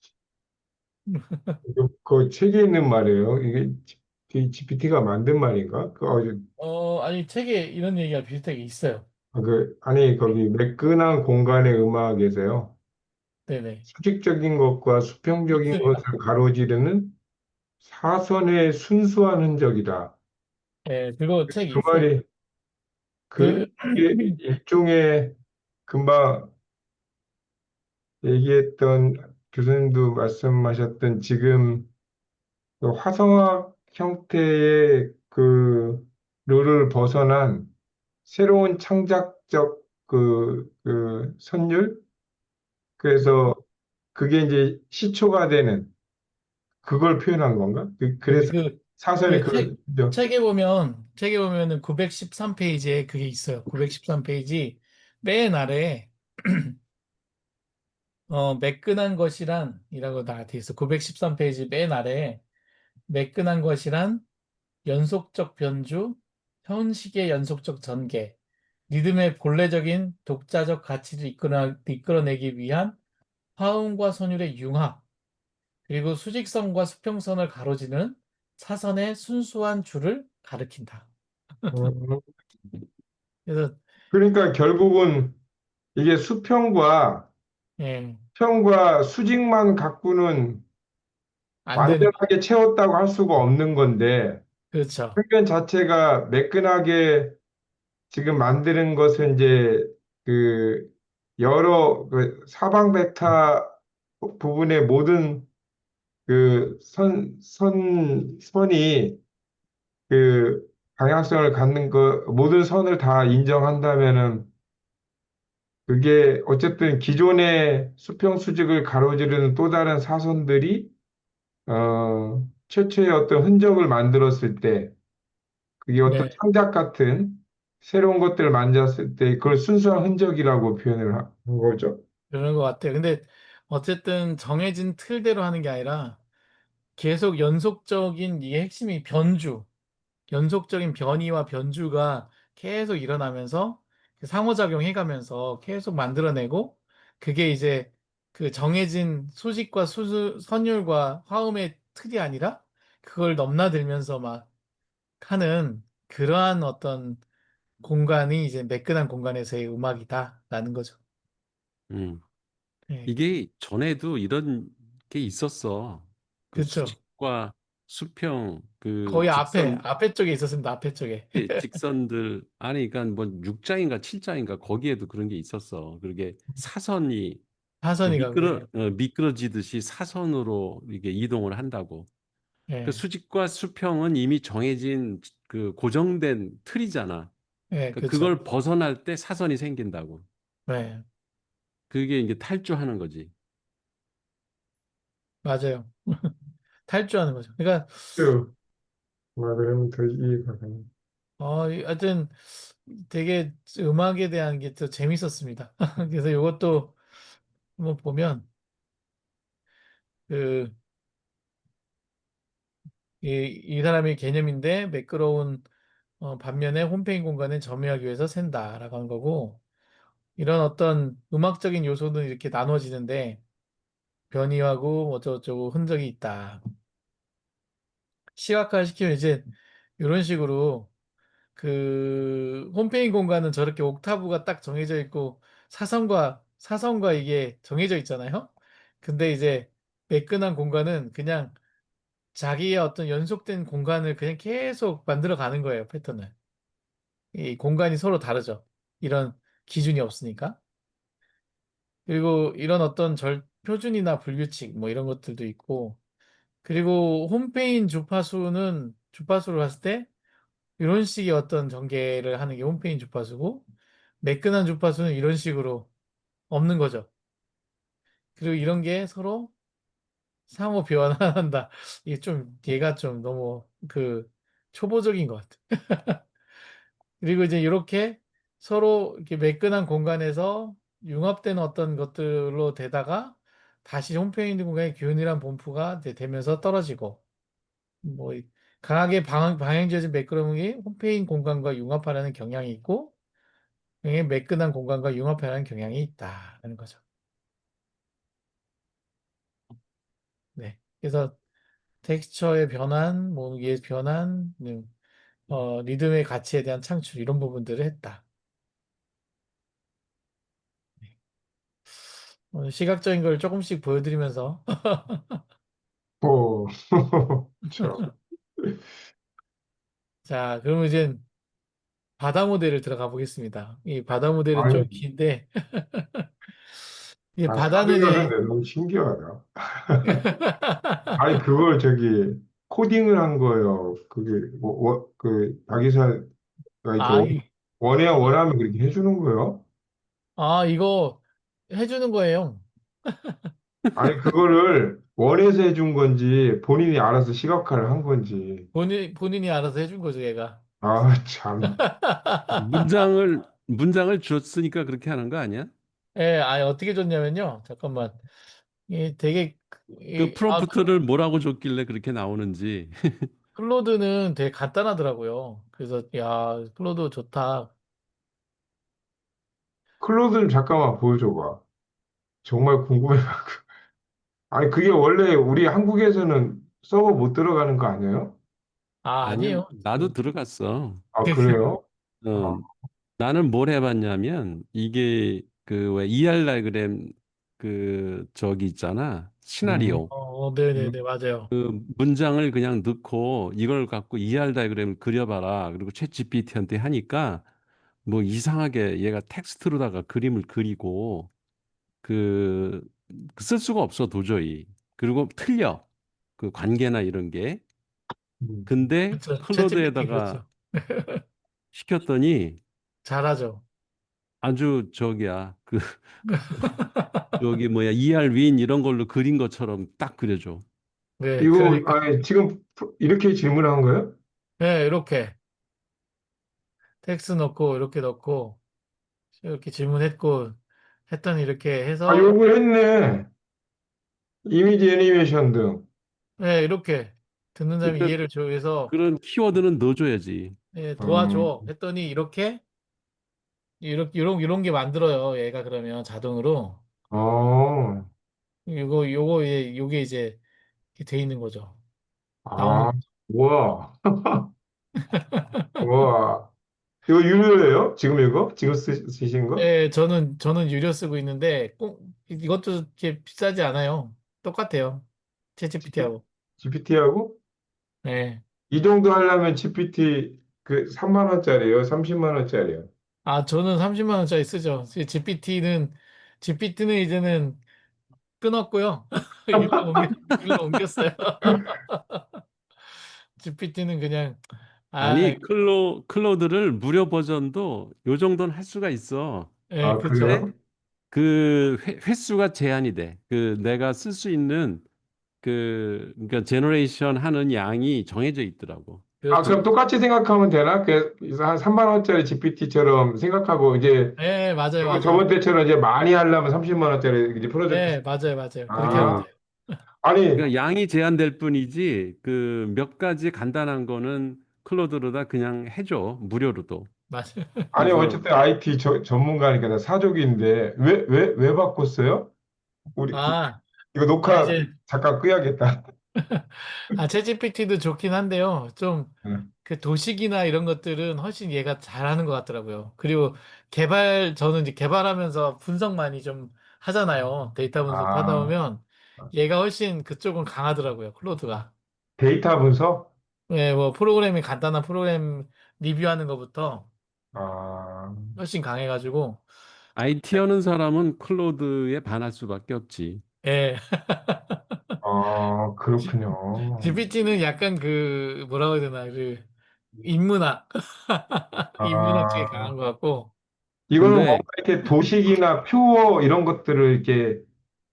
그 책에 있는 말이에요. 이게 GPT가 만든 말인가? 그 아주 아니 책에 이런 얘기가 비슷하게 있어요. 아니 거기 매끈한 공간의 음악에서요. 네네. 수직적인 것과 수평적인 있습니다. 것을 가로지르는 사선의 순수한 흔적이다. 네, 그거 책이 그 있어요. 말이 그 그게 일종의 금방 얘기했던 교수님도 말씀하셨던 지금 그 화성학 형태의 그 룰을 벗어난 새로운 창작적 그 선율? 그래서 그게 이제 시초가 되는 그걸 표현한 건가? 네네. 그래서 사설에 책에 보면은 913페이지에 그게 있어요. 913페이지 맨 아래에 매끈한 것이란이라고 다 돼 있어. 913페이지 맨 아래에 매끈한 것이란 연속적 변주, 형식의 연속적 전개, 리듬의 본래적인 독자적 가치를 이끌어내기 위한 화음과 선율의 융합, 그리고 수직선과 수평선을 가로지는 사선의 순수한 줄을 가리킨다. 음, 그래서 그러니까 결국은 이게 예, 수평과 수직만 갖고는 안 되는 거죠. 완전하게 채웠다고 할 수가 없는 건데 그렇죠. 표현 자체가 매끈하게 지금 만드는 것은 이제 그 여러 그 사방 베타 부분의 모든 그 선이 그 방향성을 갖는 거 모든 선을 다 인정한다면은 그게 어쨌든 기존의 수평 수직을 가로지르는 또 다른 사선들이 최초의 어떤 흔적을 만들었을 때 그게 어떤 네, 창작 같은 새로운 것들을 만졌을 때 그걸 순수한 흔적이라고 표현을 한 거죠. 그런 것 같아요. 근데 어쨌든 정해진 틀대로 하는 게 아니라 계속 연속적인 이 핵심이 연속적인 변이와 변주가 계속 일어나면서 상호작용해가면서 계속 만들어내고 그게 이제 그 정해진 수직과 선율과 화음의 틀이 아니라 그걸 넘나들면서 막 하는 그러한 어떤 공간이 이제 매끈한 공간에서의 음악이다라는 거죠. 음. 예, 이게 전에도 이런 게 있었어. 그 그렇죠. 수직과 수평 그 거의 직선 앞에 쪽에 있었습니다. 앞에 쪽에. 직선들 아니 그러니까 뭐 6장인가 7장인가 거기에도 그런 게 있었어. 그게 사선이 그 사선이 가고, 예, 미끄러지듯이 사선으로 이게 이동을 한다고. 그 예, 수직과 수평은 이미 정해진 그 고정된 틀이잖아. 예, 그러니까 그렇죠. 그걸 벗어날 때 사선이 생긴다고. 예, 그게 이제 탈주하는 거지. 맞아요. 탈주하는 거죠. 그러니까 그, 그러면 더 이해가 가네. 하여튼 되게 음악에 대한 게 또 재밌었습니다. 그래서 이것도 한번 보면 그 이 사람의 개념인데 매끄러운 반면에 홈페이지 공간을 점유하기 위해서 샌다라고 하는 거고 이런 어떤 음악적인 요소는 이렇게 나눠지는데 변이하고 어쩌고저쩌고 흔적이 있다. 시각화 시키면 이제 이런 식으로 그 홈페이지 공간은 저렇게 옥타브가 딱 정해져 있고 사선과 이게 정해져 있잖아요. 근데 이제 매끈한 공간은 그냥 자기의 어떤 연속된 공간을 그냥 계속 만들어 가는 거예요, 패턴을. 이 공간이 서로 다르죠. 이런 기준이 없으니까. 그리고 이런 어떤 표준이나 불규칙 뭐 이런 것들도 있고, 그리고 홈페인 주파수를 봤을 때 이런 식의 어떤 전개를 하는 게 홈페인 주파수고, 매끈한 주파수는 이런 식으로 없는 거죠. 그리고 이런 게 서로 상호 변환한다. 이게 좀 얘가 좀 너무 그 초보적인 것 같아. 그리고 이제 이렇게 서로 이렇게 매끈한 공간에서 융합된 어떤 것들로 되다가 다시 홈페이지 있는 공간에 균일한 분포가 이제 되면서 떨어지고, 뭐 강하게 방향지어진 매끄러움이 홈페이지 공간과 융합하려는 경향이 있고, 매끈한 공간과 융합하려는 경향이 있다는 거죠. 네. 그래서 텍스처의 변환, 얘의 변환, 리듬의 가치에 대한 창출 이런 부분들을 했다. 오늘 시각적인 걸 조금씩 보여드리면서 오, 그렇죠. 자, 그러면 이제 바다 모델을 들어가 보겠습니다. 이 바다 모델은 좀 아니, 긴데 이 바다는 이제 사들였는데 너무 신기하다. 아니, 그걸 코딩을 한 거예요. 그게, 자기사가 이렇게 아, 이, 이- 원하면 그렇게 해주는 거예요. 이거 해주는 거예요. 아니, 그거를 원해서 해준 건지, 본인이 알아서 시각화를 한 건지. 본인이 알아서 해준 거죠, 얘가. 아, 참. 문장을 줬으니까 그렇게 하는 거 아니야? 예, 어떻게 줬냐면요. 잠깐만. 이 되게 그 프롬프트를 뭐라고 줬길래 그렇게 나오는지. 클로드는 되게 간단하더라고요. 그래서 야, 클로드 좋다. 클로드 좀 잠깐만 보여줘봐. 정말 궁금해가지고. 아니, 그게 원래 우리 한국에서는 서버 못 들어가는 거 아니에요? 아니야, 아니에요. 나도 들어갔어. 아, 그래요? 아, 어, 나는 뭘 해봤냐면 이게 그 왜 ER 다이그램 그 저기 있잖아. 음, 시나리오. 음, 네네네, 맞아요. 그 문장을 그냥 넣고 이걸 갖고 ER 다이그램을 그려봐라. 그리고 챗 GPT한테 하니까 뭐 이상하게 얘가 텍스트로다가 그림을 그리고 그 쓸 수가 없어 도저히. 그리고 틀려. 그 관계나 이런 게. 음. 근데 그렇죠. 챗GPT 클로드에다가 그렇죠. 시켰더니 잘하죠. 아주 저기야. 그 여기 뭐야 ER 윈 이런 걸로 그린 것처럼 딱 그려줘. 네, 이거, 그러니까 아니, 지금 이렇게 질문한 거예요? 네, 이렇게 텍스트 넣고 이렇게 넣고 이렇게 질문했고 했더니 이렇게 아, 해서 요거 했네. 이미지 애니메이션 등. 네, 이렇게 듣는 사람이 그러니까 이해를 줘 해서 그런 키워드는 넣어줘야지. 네, 음, 도와줘 했더니 이런 게 만들어요. 얘가 그러면 자동으로 어, 요게 이제 이렇게 돼 있는 거죠. 나오는 아, 거죠. 우와, 우와. 이거 유료예요? 지금 이거? 지금 쓰신 거? 네, 저는 유료 쓰고 있는데 꼭 이것도 이렇게 비싸지 않아요. 똑같아요. 챗GPT하고. GPT하고? 네. 이 정도 하려면 GPT 3만 원짜리요? 30만 원짜리요? 저는 30만 원짜리 쓰죠. GPT는 이제는 끊었고요. 일로 옮겼어요. GPT는 그냥 아, 아니 클로드를 무료 버전도 요 정도는 할 수가 있어. 예, 아, 그렇죠. 그래요? 그 횟수가 제한이 돼. 그 내가 쓸 수 있는 그러니까 제너레이션 하는 양이 정해져 있더라고. 아, 그렇죠. 그럼 똑같이 생각하면 되나? 그래서 한 3만 원짜리 GPT처럼 생각하고 이제 예, 맞아요, 저번 맞아요. 때처럼 이제 많이 하려면 30만 원짜리 이제 프로젝트. 예, 맞아요, 맞아요. 그렇게 하면 아, 어. 돼요. 아니, 그러니까 양이 제한될 뿐이지 그 몇 가지 간단한 거는 클로드로다 그냥 해줘 무료로도. 맞아요. 아니, 그래서 어쨌든 IT 전문가니까 나 사족인데, 왜 바꿨어요? 우리, 아, 이거 녹화 이제 잠깐 끄야겠다. 챗GPT도 좋긴 한데요. 좀 네. 그 도식이나 이런 것들은 훨씬 얘가 잘하는 것 같더라고요. 그리고 저는 이제 개발하면서 분석 많이 좀 하잖아요. 데이터 분석 하다 아, 보면 얘가 훨씬 그쪽은 강하더라고요. 클로드가. 데이터 분석? 예, 뭐 프로그램이 간단한 프로그램 리뷰하는 것부터 아, 훨씬 강해가지고 IT 하는 사람은 클로드에 반할 수밖에 없지. 예, 그렇군요. GPT는 약간 그 뭐라고 해야 되나 그 인문학 인문학 쪽에 아, 강한 것 같고 이거는 뭔가 근데 이렇게 도식이나 표어 이런 것들을 이렇게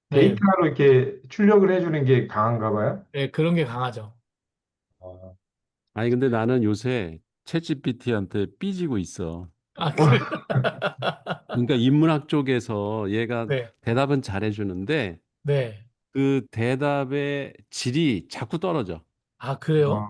네, 데이터로 이렇게 출력을 해주는 게 강한가 봐요? 예, 그런 게 강하죠. 아, 아니 근데 나는 요새 챗GPT한테 삐지고 있어. 아, 그래? 그러니까 인문학 쪽에서 얘가 네, 대답은 잘해주는데 네. 그 대답의 질이 자꾸 떨어져. 아, 그래요?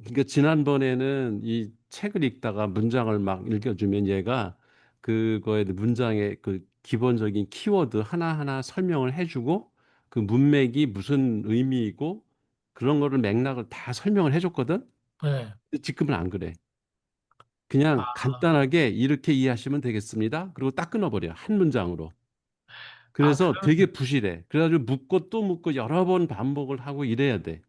그러니까 지난번에는 이 책을 읽다가 문장을 막 읽어주면 얘가 그거에 문장의 그 기본적인 키워드 하나하나 설명을 해주고 그 문맥이 무슨 의미이고 그런 거를 맥락을 다 설명을 해줬거든. 네. 근데 지금은 안 그래. 그냥 아, 간단하게 이렇게 이해하시면 되겠습니다. 그리고 딱 끊어버려. 한 문장으로. 그래서 그러면, 되게 부실해. 그래가지고 묻고 또 묻고 여러 번 반복을 하고 이래야 돼.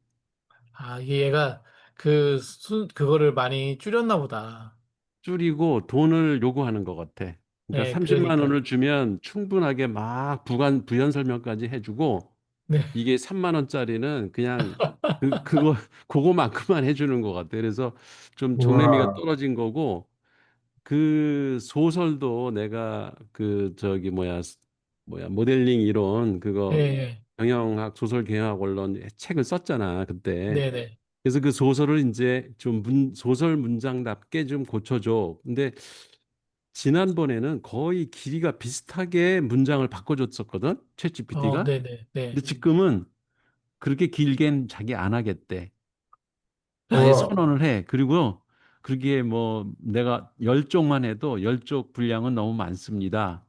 이게 얘가 그거를 많이 줄였나 보다. 줄이고 돈을 요구하는 것 같아. 그러니까 네, 30만 그러니까. 원을 주면 충분하게 막 부연 설명까지 해주고 네. 이게 3만 원짜리는 그냥 그거만큼만 해주는 것 같아. 그래서 좀 정내미가 우와, 떨어진 거고 그 소설도 내가 그 저기 뭐야 모델링 이론 예, 그거 예. 경영학 소설 경영학 원론 책을 썼잖아 그때. 네네. 그래서 그 소설을 이제 좀 소설 문장답게 좀 고쳐줘. 근데 지난번에는 거의 길이가 비슷하게 문장을 바꿔줬었거든, 챗GPT가. 네네. 네. 근데 지금은 그렇게 길게는 자기 안 하겠대. 아예 우와, 선언을 해. 그리고 그게 뭐 내가 10쪽만 해도 10쪽 분량은 너무 많습니다.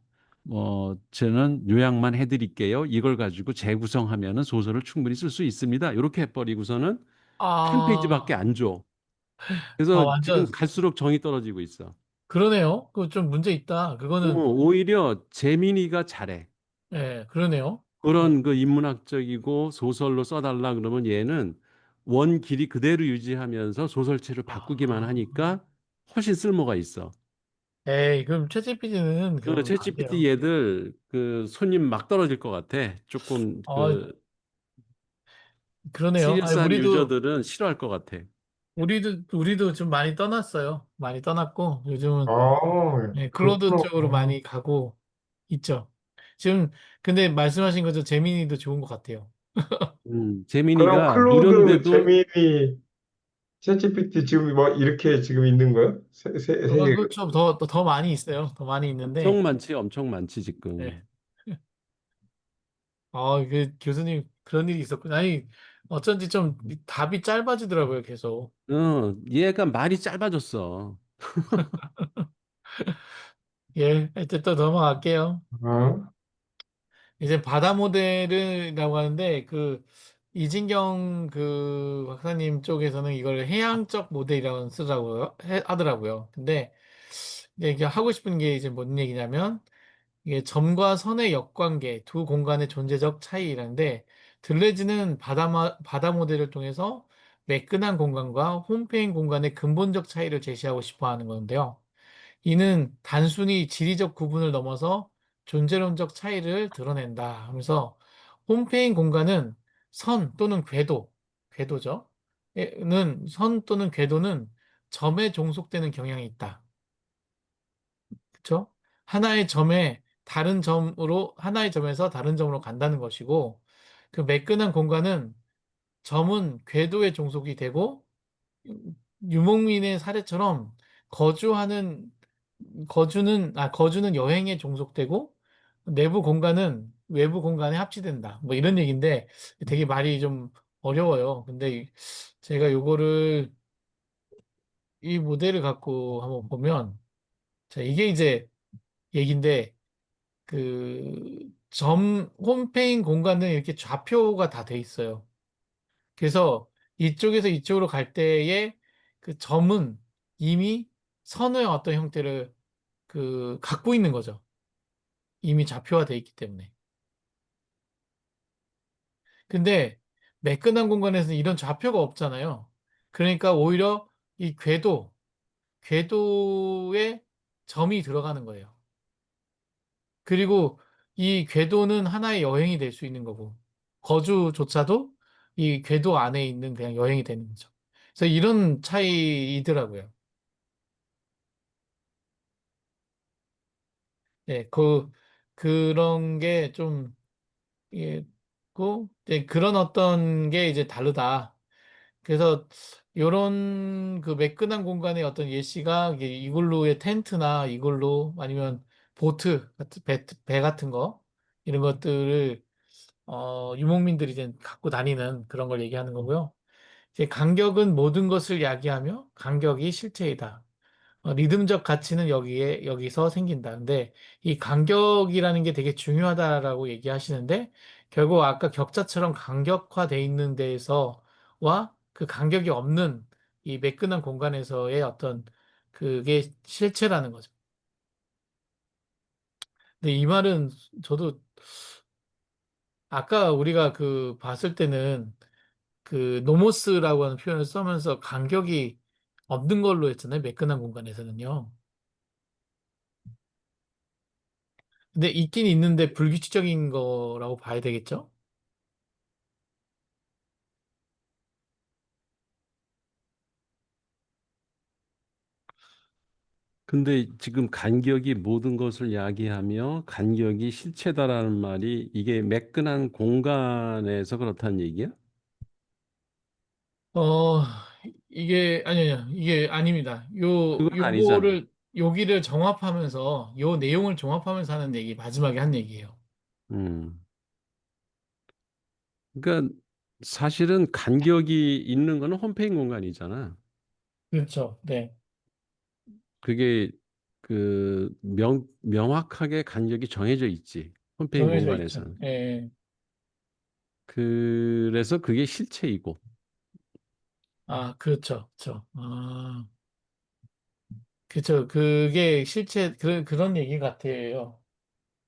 저는 요약만 해드릴게요. 이걸 가지고 재구성하면은 소설을 충분히 쓸 수 있습니다. 이렇게 해버리고서는 한 페이지밖에 아, 안 줘. 그래서 지금 완전, 갈수록 정이 떨어지고 있어. 그러네요. 그거 좀 문제 있다. 그거는, 오히려 재민이가 잘해. 예, 그러네요. 어, 그런 그 인문학적이고 소설로 써달라 그러면 얘는 원 길이 그대로 유지하면서 소설체를 바꾸기만 아, 하니까 훨씬 쓸모가 있어. 에이, 그럼 챗GPT는 그러면 안 챗GPT 돼요. 얘들 그 손님 막 떨어질 것 같아. 조금 어, 그 그러네요. 아니, 시리어스한 유저들은 싫어할 것 같아. 우리도 좀 많이 떠났어요. 많이 떠났고, 요즘은, 네, 클로드 그렇구나. 쪽으로 많이 가고 있죠. 지금, 근데 말씀하신 것처럼 재민이도 좋은 것 같아요. 그럼 재민이가 클로드, 무료인데도 제미니, 챗GPT 지금 뭐 이렇게 지금 있는 거예요? 세 개. 그렇죠. 더 많이 있어요. 더 많이 있는데, 엄청 많지 네. 지금. 그 교수님 그런 일이 있었구나. 아니, 어쩐지 좀 답이 짧아지더라고요, 계속. 얘가 말이 짧아졌어. 예, 이제 또 넘어갈게요. 어? 이제 바다 모델이라고 하는데, 이진경 그 박사님 쪽에서는 이걸 해양적 모델이라고 쓰라고요, 하더라고요. 근데 이제 이게 하고 싶은 게 이제 뭔 얘기냐면, 이게 점과 선의 역관계, 두 공간의 존재적 차이라는데, 들레즈는 바다 모델을 통해서 매끈한 공간과 홈페인 공간의 근본적 차이를 제시하고 싶어 하는 건데요. 이는 단순히 지리적 구분을 넘어서 존재론적 차이를 드러낸다 하면서 홈페인 공간은 선 또는 궤도죠. 는 선 또는 궤도는 점에 종속되는 경향이 있다. 그렇죠? 하나의 점에서 다른 점으로 간다는 것이고 그 매끈한 공간은 점은 궤도에 종속이 되고 유목민의 사례처럼 거주하는 거주는 여행에 종속되고 내부 공간은 외부 공간에 합치된다. 뭐 이런 얘기인데 되게 말이 좀 어려워요. 근데 제가 요거를 이 모델을 갖고 한번 보면 자, 이게 이제 얘기인데 홈페인 공간은 이렇게 좌표가 다 돼 있어요. 그래서 이쪽에서 이쪽으로 갈 때의 그 점은 이미 선의 어떤 형태를 갖고 있는 거죠. 이미 좌표화되어 있기 때문에. 근데 매끈한 공간에서는 이런 좌표가 없잖아요. 그러니까 오히려 이 궤도에 점이 들어가는 거예요. 그리고 이 궤도는 하나의 여행이 될 수 있는 거고, 거주조차도 이 궤도 안에 있는 그냥 여행이 되는 거죠. 그래서 이런 차이이더라고요. 네, 그런 게 좀, 예, 그런 어떤 게 이제 다르다. 그래서 요런 그 매끈한 공간의 어떤 예시가 이게 이글루의 텐트나 이글루 아니면 보트 같은 배 같은 거 이런 것들을 유목민들이 이제 갖고 다니는 그런 걸 얘기하는 거고요. 이제 간격은 모든 것을 야기하며 간격이 실체이다. 리듬적 가치는 여기서 생긴다. 근데 이 간격이라는 게 되게 중요하다라고 얘기하시는데 결국 아까 격자처럼 간격화돼 있는 데에서와 그 간격이 없는 이 매끈한 공간에서의 어떤 그게 실체라는 거죠. 근데 이 말은 저도 아까 우리가 봤을 때는 노모스라고 하는 표현을 쓰면서 간격이 없는 걸로 했잖아요. 매끈한 공간에서는요. 근데 있긴 있는데 불규칙적인 거라고 봐야 되겠죠? 근데 지금 간격이 모든 것을 야기하며 간격이 실체다라는 말이 이게 매끈한 공간에서 그렇다는 얘기야? 어, 아니요. 이게 아닙니다. 그건 아니잖아. 여기를 정합하면서, 요 내용을 정합하면서 하는 얘기, 마지막에 한 얘기예요. 음. 그러니까 사실은 간격이 있는 거는 홈페이지 공간이잖아. 그렇죠. 네. 그게 명확하게 간격이 정해져 있지. 홈페이지 정해져 있죠. 공간에서는. 예. 그래서 그게 실체이고. 아, 그렇죠. 그렇죠. 그렇죠. 그게 실체, 그런 얘기 같아요.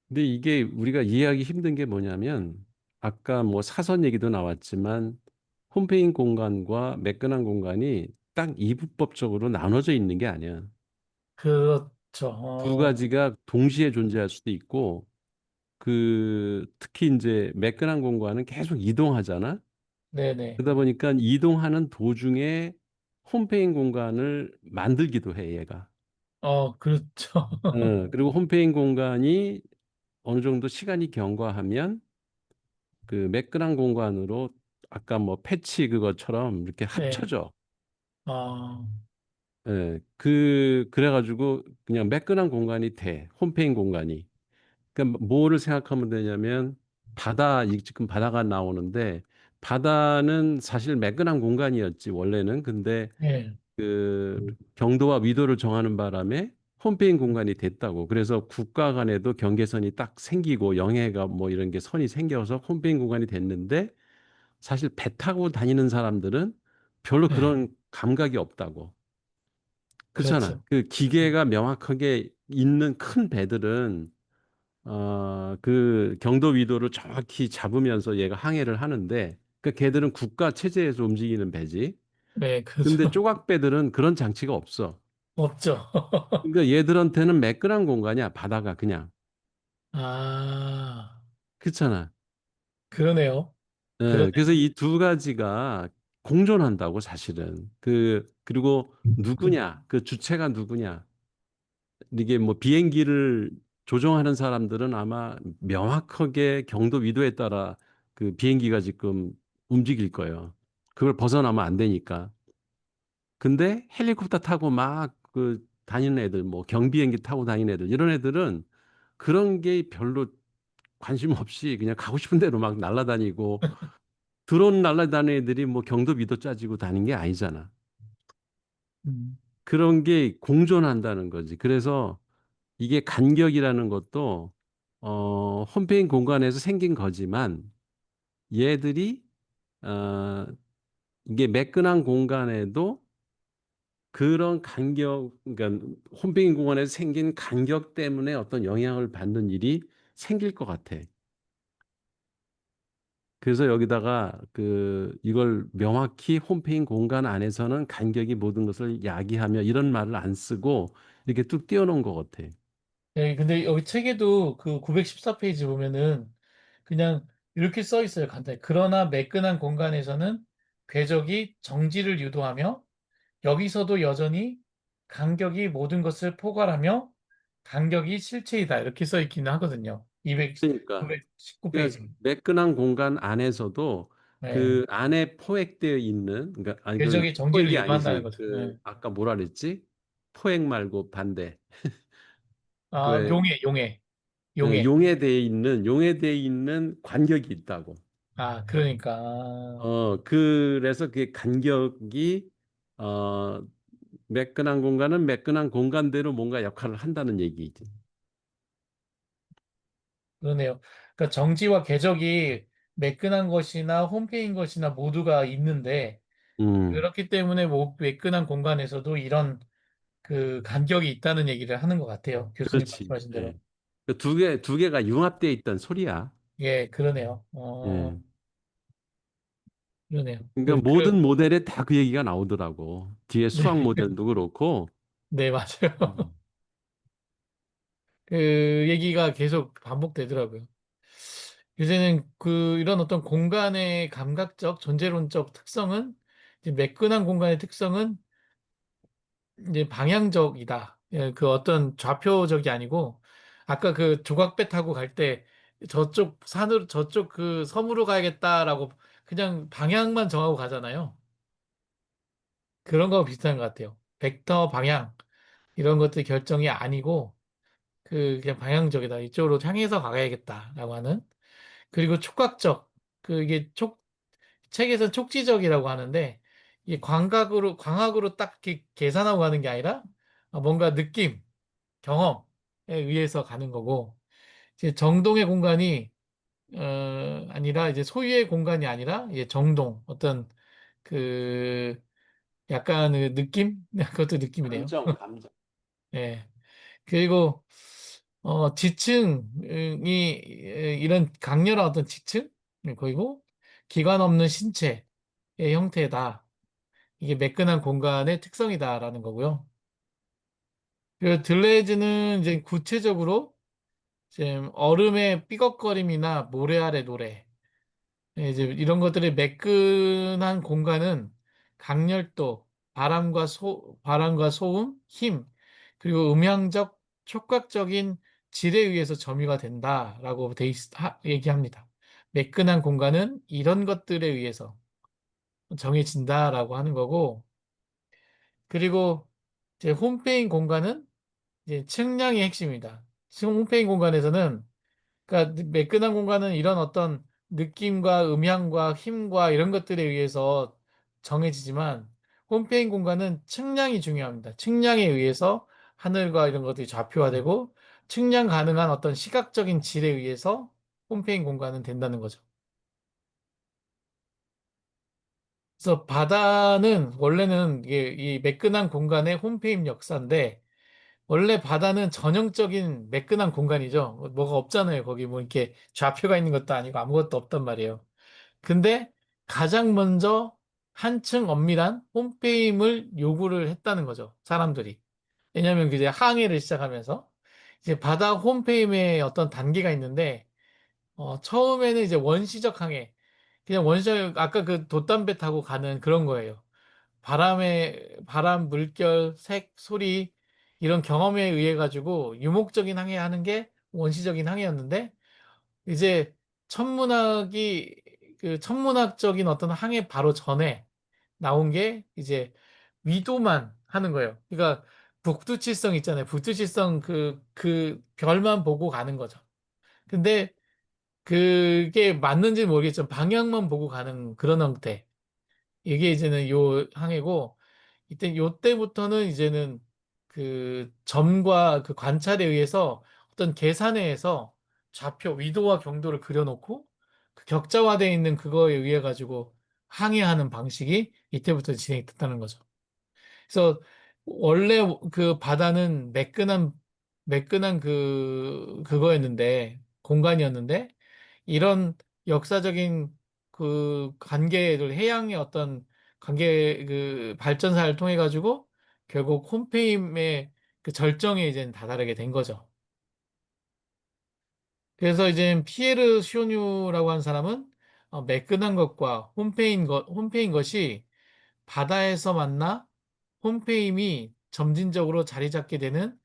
근데 이게 우리가 이해하기 힘든 게 뭐냐면 아까 뭐 사선 얘기도 나왔지만 홈페이지 공간과 매끈한 공간이 딱 이분법적으로 나눠져 있는 게 아니야. 그렇죠. 두 가지가 동시에 존재할 수도 있고 특히 이제 매끈한 공간은 계속 이동하잖아. 네네. 그러다 보니까 이동하는 도중에 홈페이지 공간을 만들기도 해, 얘가. 그렇죠. 그리고 홈페이지 공간이 어느 정도 시간이 경과하면 그 매끈한 공간으로 아까 뭐 패치 그것처럼 이렇게 네. 합쳐져. 아, 예, 그래가지고 그냥 매끈한 공간이 돼. 홈페이지 공간이. 그러니까 뭐를 생각하면 되냐면 지금 바다가 나오는데 바다는 사실 매끈한 공간이었지 원래는. 근데 예. 그 경도와 위도를 정하는 바람에 홈페이지 공간이 됐다고. 그래서 국가 간에도 경계선이 딱 생기고 영해가 뭐 이런 게 선이 생겨서 홈페이지 공간이 됐는데 사실 배 타고 다니는 사람들은 별로 네. 그런 감각이 없다고. 그렇잖아. 그렇죠. 그 기계가 명확하게 있는 큰 배들은 그 경도 위도를 정확히 잡으면서 얘가 항해를 하는데 그 걔들은 국가 체제에서 움직이는 배지. 네, 근데 그렇죠. 조각배들은 그런 장치가 없어. 없죠. 그러니까 얘들한테는 매끈한 공간이야, 바다가 그냥. 아, 그렇잖아. 그러네요. 그러네. 그래서 이 두 가지가 공존한다고 사실은. 그리고 누구냐, 그 주체가 누구냐. 이게 뭐 비행기를 조종하는 사람들은 아마 명확하게 경도 위도에 따라 그 비행기가 지금 움직일 거예요. 그걸 벗어나면 안 되니까. 근데 헬리콥터 타고 막 다니는 애들, 뭐 경비행기 타고 다니는 애들, 이런 애들은 그런 게 별로 관심 없이 그냥 가고 싶은 대로 막 날아다니고 드론 날아다니는 애들이 뭐 경도 위도 짜지고 다니는 게 아니잖아. 음, 그런 게 공존한다는 거지. 그래서 이게 간격이라는 것도 홈페이지 공간에서 생긴 거지만 얘들이 어, 이게 매끈한 공간에도 그런 간격, 그러니까 홈페인 공간에서 생긴 간격 때문에 어떤 영향을 받는 일이 생길 것 같아. 그래서 여기다가 이걸 명확히 홈페인 공간 안에서는 간격이 모든 것을 야기하며 이런 말을 안 쓰고 이렇게 뚝 띄워놓은 것 같아. 네, 근데 여기 책에도 그 914페이지 보면은 그냥 이렇게 써 있어요, 간단히. 그러나 매끈한 공간에서는 궤적이 정지를 유도하며 여기서도 여전히 간격이 모든 것을 포괄하며 간격이 실체이다. 이렇게 써 있기는 하거든요. 200, 그러니까 919페이지. 매끈한 공간 안에서도 네. 그 안에 포획되어 있는, 그러니까 아니 그 궤적이 정지를 포획이 유도한다는 아니지. 거죠. 네. 그 아까 뭐라 그랬지? 포획 말고 반대. 아, 그 용해. 용해되어 있는 간격이 있다고. 아, 그러니까. 그래서 그 간격이 어 매끈한 공간은 매끈한 공간대로 뭔가 역할을 한다는 얘기지. 그러네요. 그러니까 정지와 궤적이 매끈한 것이나 홈페인 것이나 모두가 있는데 음, 그렇기 때문에 뭐 매끈한 공간에서도 이런 그 간격이 있다는 얘기를 하는 것 같아요. 교수님 그렇지. 말씀하신 대로. 예. 두 개가 융합되어 있던 소리야. 예, 그러네요. 예. 그러네요. 그러니까 모든 모델에 다 그 얘기가 나오더라고. 뒤에 네, 수학 모델도 그렇고. 네, 맞아요. 음. 그 얘기가 계속 반복되더라고요. 요새는 이런 어떤 공간의 감각적, 존재론적 특성은 이제 매끈한 공간의 특성은 이제 방향적이다. 예, 그 어떤 좌표적이 아니고 아까 그 조각배 타고 갈 때 저쪽 산으로 저쪽 그 섬으로 가야겠다라고 그냥 방향만 정하고 가잖아요. 그런 거 비슷한 것 같아요. 벡터 방향 이런 것들 결정이 아니고 그냥 방향적이다. 이쪽으로 향해서 가야겠다라고 하는. 그리고 촉각적 이게 책에서 촉지적이라고 하는데 이게 광학으로 딱 이렇게 계산하고 가는 게 아니라 뭔가 느낌 경험에 의해서 가는 거고, 이제 정동의 공간이, 아니라, 이제 소유의 공간이 아니라, 이제 정동, 어떤, 그, 약간 그 느낌? 그것도 느낌이네요. 감정. 예. 그리고, 지층이, 이런 강렬한 어떤 지층? 그리고, 기관 없는 신체의 형태다. 이게 매끈한 공간의 특성이다라는 거고요. 그리고 들레즈는 이제 구체적으로 지금 얼음의 삐걱거림이나 모래 아래 노래, 이제 이런 것들의 매끈한 공간은 강렬도, 바람과 소음, 힘, 그리고 음향적, 촉각적인 질에 의해서 점유가 된다라고 얘기합니다. 매끈한 공간은 이런 것들에 의해서 정해진다라고 하는 거고, 그리고 이제 홈페인 공간은 이제 측량의 핵심입니다. 지금 홈페인 공간에서는 그러니까 매끈한 공간은 이런 어떤 느낌과 음향과 힘과 이런 것들에 의해서 정해지지만 홈페인 공간은 측량이 중요합니다. 측량에 의해서 하늘과 이런 것들이 좌표화되고 측량 가능한 어떤 시각적인 질에 의해서 홈페인 공간은 된다는 거죠. 그래서 바다는 원래는 이게 이 매끈한 공간의 홈페인 역사인데 원래 바다는 전형적인 매끈한 공간이죠. 뭐가 없잖아요. 거기 뭐 이렇게 좌표가 있는 것도 아니고 아무것도 없단 말이에요. 근데 가장 먼저 한층 엄밀한 홈페임을 요구를 했다는 거죠. 사람들이. 왜냐하면 이제 항해를 시작하면서 이제 바다 홈페임의 어떤 단계가 있는데 처음에는 이제 원시적 항해. 그냥 원시적 아까 그 돛담배 타고 가는 그런 거예요. 바람, 물결, 색, 소리 이런 경험에 의해 가지고 유목적인 항해하는 게 원시적인 항해였는데 이제 천문학이 천문학적인 어떤 항해 바로 전에 나온 게 이제 위도만 하는 거예요. 그러니까 북두칠성 있잖아요. 북두칠성 그 별만 보고 가는 거죠. 근데 그게 맞는지는 모르겠지만 방향만 보고 가는 그런 형태. 이게 이제는 요 항해고 요때부터는 이제는 그 점과 그 관찰에 의해서 어떤 계산에 의해서 좌표, 위도와 경도를 그려놓고 그 격자화되어 있는 그거에 의해 가지고 항해하는 방식이 이때부터 진행됐다는 거죠. 그래서 원래 그 바다는 매끈한 그거였는데, 공간이었는데, 이런 역사적인 그 관계를, 해양의 어떤 관계, 그 발전사를 통해 가지고 결국 홈페임의 그 절정에 이제 다다르게 된 거죠. 그래서 이제 피에르 시오뉴라고 하는 사람은 매끈한 것과 홈페인 것이 바다에서 만나 홈페임이 점진적으로 자리 잡게 되는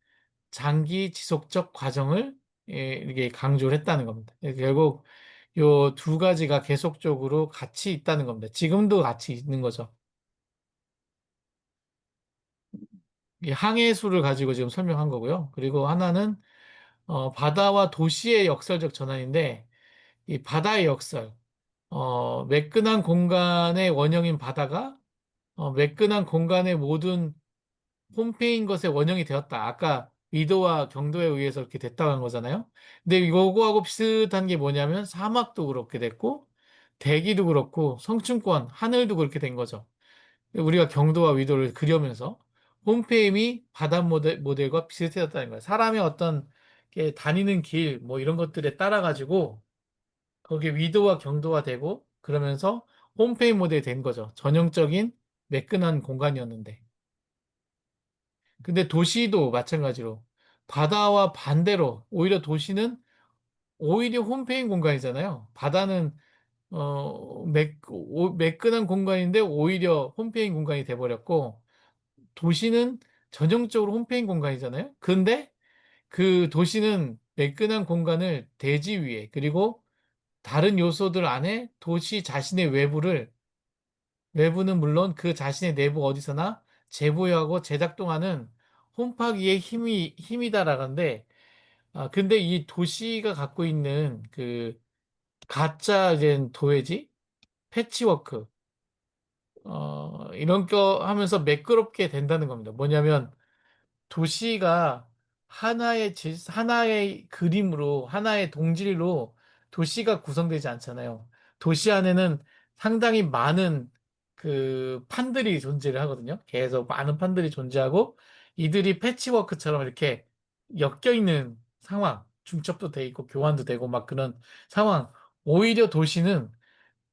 장기 지속적 과정을 이게 강조를 했다는 겁니다. 결국 요 두 가지가 계속적으로 같이 있다는 겁니다. 지금도 같이 있는 거죠. 이 항해수를 가지고 지금 설명한 거고요. 그리고 하나는 바다와 도시의 역설적 전환인데 이 바다의 역설, 매끈한 공간의 원형인 바다가 매끈한 공간의 모든 홈페인 것의 원형이 되었다. 아까 위도와 경도에 의해서 이렇게 됐다고 한 거잖아요. 근데 이거하고 비슷한 게 뭐냐면 사막도 그렇게 됐고 대기도 그렇고 성층권, 하늘도 그렇게 된 거죠. 우리가 경도와 위도를 그려면서 홈페임이 바다 모델과 비슷해졌다는 거예요. 사람의 어떤 다니는 길, 뭐 이런 것들에 따라 가지고 거기에 위도와 경도가 되고 그러면서 홈페임 모델이 된 거죠. 전형적인 매끈한 공간이었는데. 근데 도시도 마찬가지로 바다와 반대로 오히려 도시는 오히려 홈페인 공간이잖아요. 바다는 매끈한 공간인데 오히려 홈페인 공간이 돼버렸고 도시는 전형적으로 홈페인 공간이잖아요. 근데 그 도시는 매끈한 공간을 대지 위에 그리고 다른 요소들 안에 도시 자신의 외부는 물론 그 자신의 내부 어디서나 재보유하고 재작동하는 홈파기의 힘이다라는데 근데 이 도시가 갖고 있는 그 가짜 이제 도회지 패치워크 이런 거 하면서 매끄럽게 된다는 겁니다. 뭐냐면 도시가 하나의 그림으로, 하나의 동질로 도시가 구성되지 않잖아요. 도시 안에는 상당히 많은 그 판들이 존재를 하거든요. 계속 많은 판들이 존재하고 이들이 패치워크처럼 이렇게 엮여 있는 상황, 중첩도 돼 있고 교환도 되고 막 그런 상황. 오히려 도시는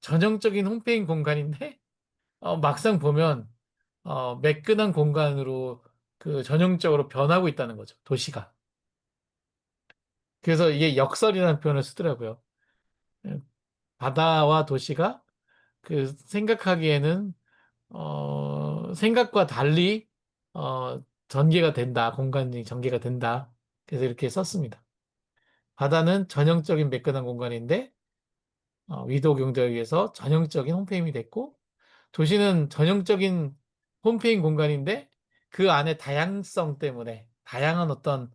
전형적인 홈페인 공간인데 막상 보면 매끈한 공간으로 그 전형적으로 변하고 있다는 거죠. 도시가. 그래서 이게 역설이라는 표현을 쓰더라고요. 예, 바다와 도시가 그 생각하기에는 생각과 달리 전개가 된다. 공간이 전개가 된다. 그래서 이렇게 썼습니다. 바다는 전형적인 매끈한 공간인데 위도 경제에 의해서 전형적인 홈페임이 됐고 도시는 전형적인 홈페인 공간인데 그 안에 다양성 때문에 다양한 어떤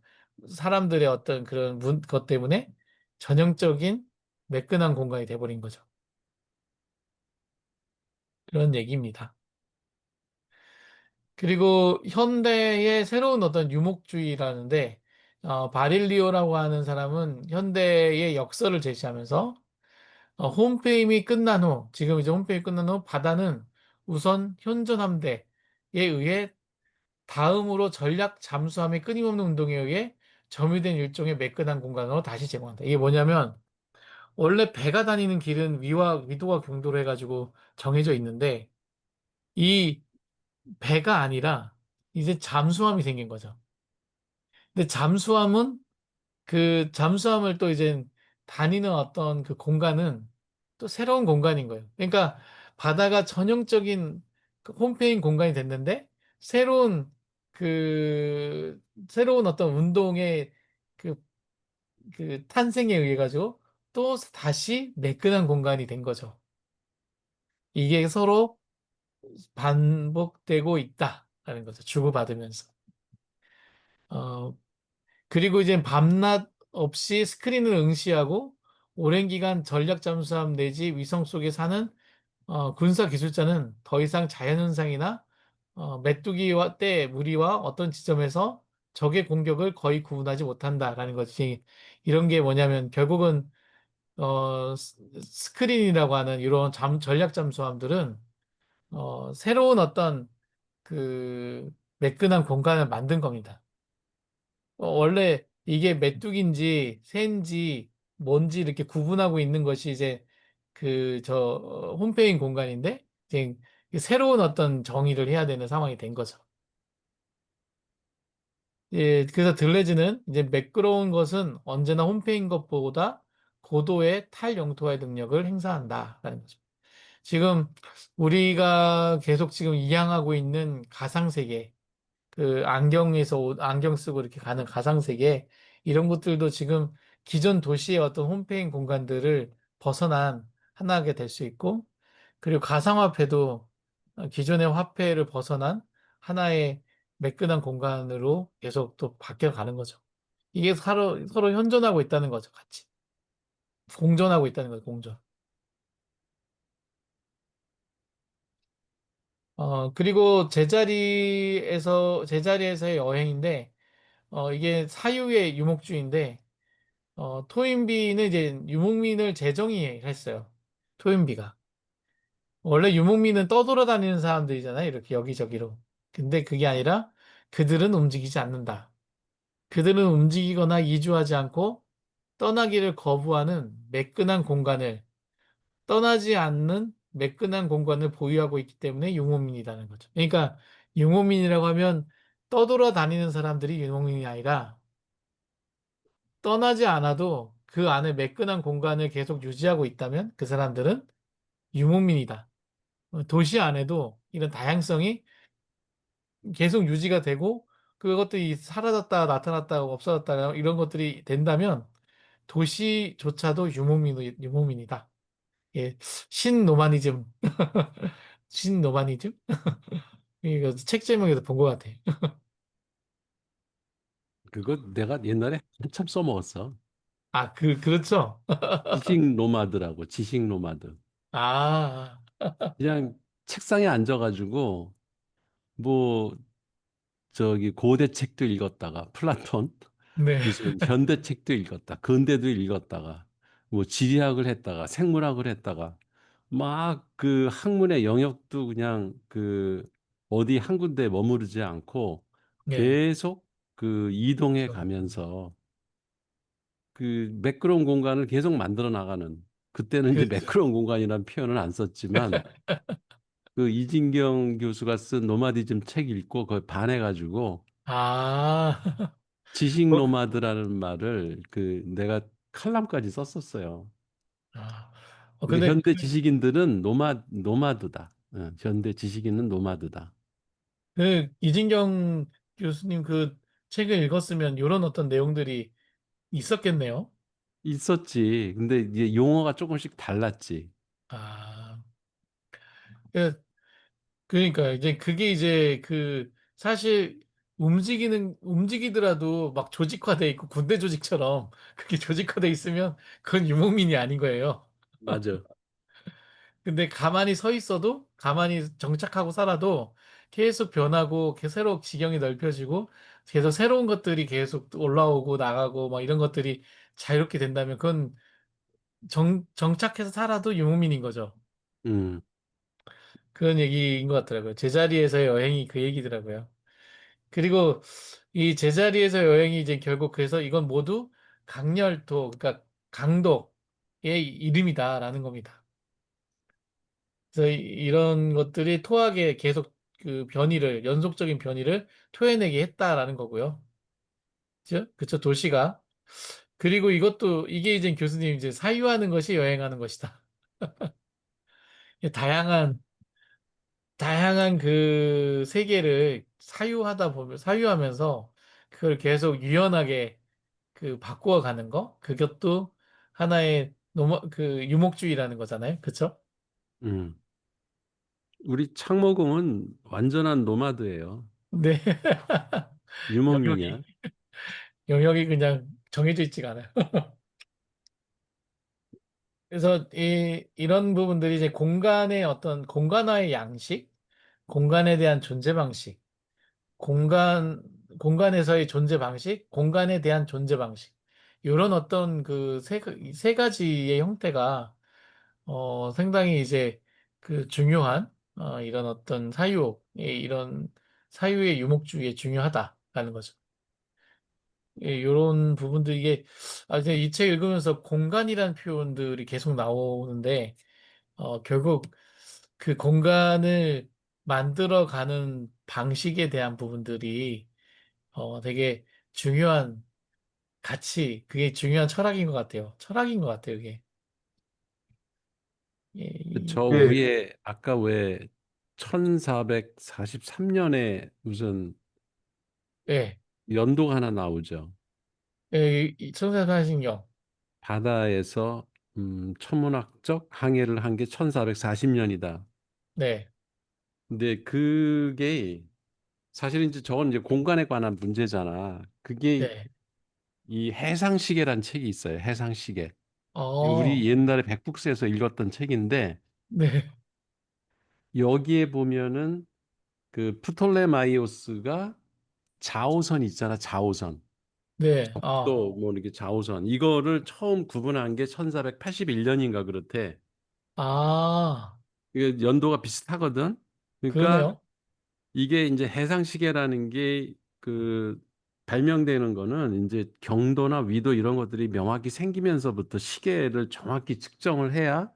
사람들의 어떤 그런 것 때문에 전형적인 매끈한 공간이 돼버린 거죠. 그런 얘기입니다. 그리고 현대의 새로운 어떤 유목주의라는데 바릴리오라고 하는 사람은 현대의 역설을 제시하면서 홈페임이 끝난 후 지금 이제 홈페임이 끝난 후 바다는 우선 현존 함대에 의해 다음으로 전략 잠수함의 끊임없는 운동에 의해 점유된 일종의 매끈한 공간으로 다시 제공한다. 이게 뭐냐면 원래 배가 다니는 길은 위도와 경도로 해가지고 정해져 있는데 이 배가 아니라 이제 잠수함이 생긴 거죠. 근데 잠수함을 또 이제 다니는 어떤 그 공간은 또 새로운 공간인 거예요. 그러니까 바다가 전형적인 그 홈페인 공간이 됐는데 새로운 새로운 어떤 운동의 그, 그 탄생에 의해 가지고 또 다시 매끈한 공간이 된 거죠. 이게 서로 반복되고 있다라는 거죠. 주고받으면서. 어, 그리고 이제 밤낮 없이 스크린을 응시하고 오랜 기간 전략 잠수함 내지 위성 속에 사는 군사 기술자는 더 이상 자연현상이나 메뚜기와 때 무리와 어떤 지점에서 적의 공격을 거의 구분하지 못한다라는 것이 이런 게 뭐냐면 결국은 스크린이라고 하는 이런 전략 잠수함들은 새로운 어떤 매끈한 공간을 만든 겁니다. 원래 이게 메뚜기인지 새인지 뭔지 이렇게 구분하고 있는 것이 이제 홈페인 공간인데 이제 새로운 어떤 정의를 해야 되는 상황이 된 거죠. 예, 그래서 들레즈는 이제 매끄러운 것은 언제나 홈페인 것보다 고도의 탈영토화의 능력을 행사한다라는 거죠. 지금 우리가 계속 지금 이양하고 있는 가상세계, 안경 쓰고 이렇게 가는 가상세계, 이런 것들도 지금 기존 도시의 어떤 홈페인 공간들을 벗어난 하나가 될 수 있고, 그리고 가상화폐도 기존의 화폐를 벗어난 하나의 매끈한 공간으로 계속 또 바뀌어 가는 거죠. 이게 서로 현존하고 있다는 거죠, 같이. 공존하고 있다는 거죠, 공존. 그리고 제자리에서의 여행인데, 이게 사유의 유목주인데, 토인비는 이제 유목민을 재정의했어요. 토인비가. 원래 유목민은 떠돌아다니는 사람들이잖아요. 이렇게 여기저기로. 근데 그게 아니라 그들은 움직이지 않는다. 그들은 움직이거나 이주하지 않고 떠나기를 거부하는 떠나지 않는 매끈한 공간을 보유하고 있기 때문에 유목민이라는 거죠. 그러니까 유목민이라고 하면 떠돌아다니는 사람들이 유목민이 아니라 떠나지 않아도 그 안에 매끈한 공간을 계속 유지하고 있다면 그 사람들은 유목민이다. 도시 안에도 이런 다양성이 계속 유지가 되고 그것들이 사라졌다 나타났다 없어졌다 이런 것들이 된다면 도시조차도 유목민이다. 예, 신노마니즘, 신노마니즘? 이거 책 제목에서 본 것 같아. 그거 내가 옛날에 한참 써먹었어. 아, 그렇죠. 지식 노마드라고, 지식 노마드. 아, 그냥 책상에 앉아가지고, 뭐, 저기 고대 책도 읽었다가, 플라톤, 네, 무슨 현대 책도 읽었다, 근대도 읽었다가, 뭐 지리학을 했다가, 생물학을 했다가, 막 그 학문의 영역도 그냥 어디 한 군데 머무르지 않고 네, 계속 이동해 그렇죠. 가면서 매끄러운 공간을 계속 만들어 나가는, 그때는 이제 그렇죠. 매끄러운 공간이라는 표현을 안 썼지만 이진경 교수가 쓴 노마디즘 책 읽고 거의 반해가지고 아, 지식 어, 노마드라는 말을 내가 칼럼까지 썼었어요. 아, 그러니까 근데 현대 지식인들은 노마드다. 현대 지식인은 노마드다. 이진경 교수님 그 책을 읽었으면 이런 어떤 내용들이 있었겠네요. 있었지. 근데 이제 용어가 조금씩 달랐지. 아, 그- 그러니까 이제 그게 이제 사실 움직이더라도 막 조직화돼 있고 군대 조직처럼 그게 조직화돼 있으면 그건 유목민이 아닌 거예요. 맞아. 근데 가만히 서 있어도 가만히 정착하고 살아도 계속 변하고 새로 지경이 넓혀지고 계속 새로운 것들이 계속 올라오고 나가고 막 이런 것들이 자유롭게 된다면 그건 정착해서 살아도 유목민인 거죠. 음. 그런 얘기인 것 같더라고요. 제자리에서의 여행이 그 얘기더라고요. 그리고 이 제자리에서 여행이 이제 결국 그래서 이건 모두 강렬도, 그러니까 강도의 이름이다라는 겁니다. 그래서 이런 것들이 토하게 계속 연속적인 변이를 토해내게 했다라는 거고요. 그죠? 그쵸, 도시가. 그리고 이게 이제 교수님 이제 사유하는 것이 여행하는 것이다. 다양한, 다양한 세계를 사유하면서 그걸 계속 유연하게 바꾸어 가는 거? 그것도 하나의 유목주의라는 거잖아요. 그쵸? 음. 우리 창모공은 완전한 노마드예요. 네. 영역이, 유목민이야. 영역이 그냥 정해져 있지가 않아요. 그래서 이런 부분들이 이제 공간화의 양식, 공간에 대한 존재 방식, 공간에서의 존재 방식, 공간에 대한 존재 방식. 이런 어떤 그 세 가지의 형태가 상당히 이제 그 중요한 이런 어떤 이런 사유의 유목주의에 중요하다라는 거죠. 예, 이런 부분들 이게 이제 이 책 읽으면서 공간이라는 표현들이 계속 나오는데 결국 그 공간을 만들어가는 방식에 대한 부분들이 되게 중요한 그게 중요한 철학인 것 같아요. 철학인 것 같아요, 이게. 예, 저 예, 위에 아까 왜 1443년에 무슨 예, 연도가 하나 나오죠. 예, 이 천사사신경. 바다에서 천문학적 항해를 한 게 1440년이다. 네, 근데 그게 사실 이제 저건 이제 공간에 관한 문제잖아. 그게 네, 이 해상시계란 책이 있어요. 해상시계. 우리 어, 옛날에 백북스에서 읽었던 책인데 네, 여기에 보면은 그 프톨레마이오스가 자오선 있잖아. 자오선. 네, 또 뭐 이렇게 자오선 이거를 처음 구분한 게 1481년인가 그렇대. 아, 이게 연도가 비슷하거든. 그러니까 그러네요. 이게 이제 해상시계라는 게 그 발명되는 거는 이제 경도나 위도 이런 것들이 명확히 생기면서부터 시계를 정확히 측정을 해야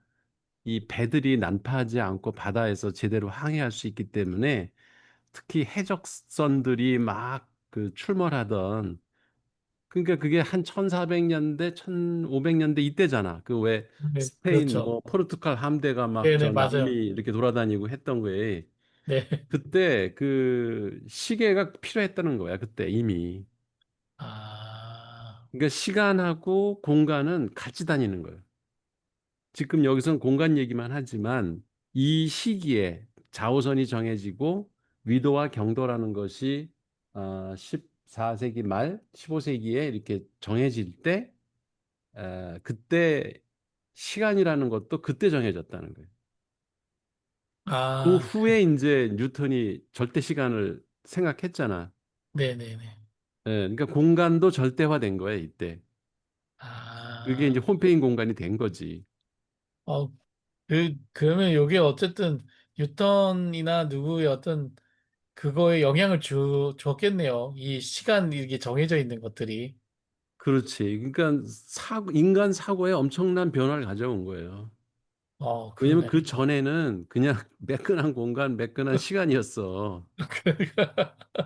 이 배들이 난파하지 않고 바다에서 제대로 항해할 수 있기 때문에 특히 해적선들이 막 그 출몰하던 그러니까 그게 한 1400년대, 1500년대 이때잖아. 그 왜 네, 스페인 그렇죠. 뭐 포르투갈 함대가 막 네, 네, 저 남미 맞아요. 이렇게 돌아다니고 했던 거에 네, 그때 그 시계가 필요했다는 거야. 그때 이미. 아, 그러니까 시간하고 공간은 같이 다니는 거예요. 지금 여기선 공간 얘기만 하지만 이 시기에 자오선이 정해지고 위도와 경도라는 것이 14세기 말 15세기에 이렇게 정해질 때 그때 시간이라는 것도 그때 정해졌다는 거예요. 그 후에 이제 뉴턴이 절대 시간을 생각했잖아. 네, 네, 네. 그러니까 공간도 절대화된 거예요, 이때. 그게 이제 아, 홈페인 공간이 된 거지. 어, 그러면 이게 어쨌든 뉴턴이나 누구의 어떤 그거에 영향을 줬겠네요. 이 시간 이게 정해져 있는 것들이. 그렇지. 그러니까 인간 사고에 엄청난 변화를 가져온 거예요. 왜냐면 그러네. 그 전에는 그냥 매끈한 공간, 매끈한 시간이었어.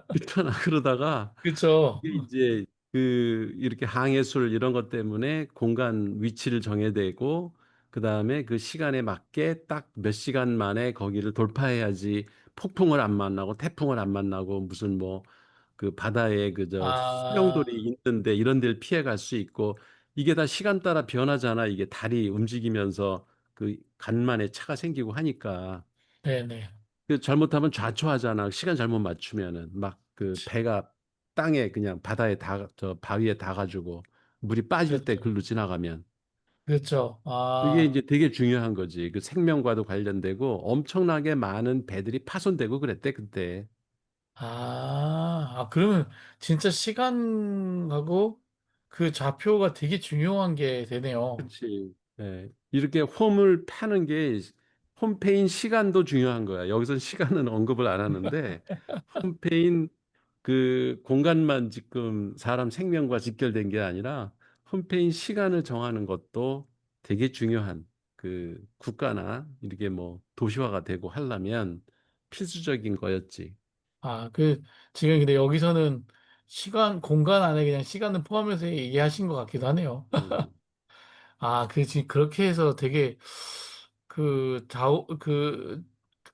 그렇잖아. 그러다가 그렇죠. 이게 이제 그 이렇게 항해술 이런 것 때문에 공간 위치를 정해야 되고 그다음에 그 시간에 맞게 딱 몇 시간 만에 거기를 돌파해야지 폭풍을 안 만나고 태풍을 안 만나고 무슨 뭐 그 바다에 그저 아, 수용돌이 있는데 이런 데를 피해 갈 수 있고 이게 다 시간 따라 변하잖아. 이게 달이 움직이면서 그 간만에 차가 생기고 하니까 네네. 그 잘못하면 좌초하잖아. 시간 잘못 맞추면은 막 그 배가 땅에 그냥 바다에 저 바위에 닿아가지고 물이 빠질 때 그렇죠. 글로 지나가면 그렇죠. 그게 이제 되게 중요한 거지. 그 생명과도 관련되고 엄청나게 많은 배들이 파손되고 그랬대 그때. 그러면 진짜 시간하고 그 좌표가 되게 중요한 게 되네요. 그렇지. 예. 이렇게 홈을 파는 게 홈페인 시간도 중요한 거야. 여기선 시간은 언급을 안 하는데 홈페인 그 공간만 지금 사람 생명과 직결된 게 아니라 홈페인 시간을 정하는 것도 되게 중요한 그 국가나 이렇게 뭐 도시화가 되고 하려면 필수적인 거였지. 지금 근데 여기서는 공간 안에 그냥 시간을 포함해서 얘기하신 것 같기도 하네요. 음. 지금 그렇게 해서 되게 그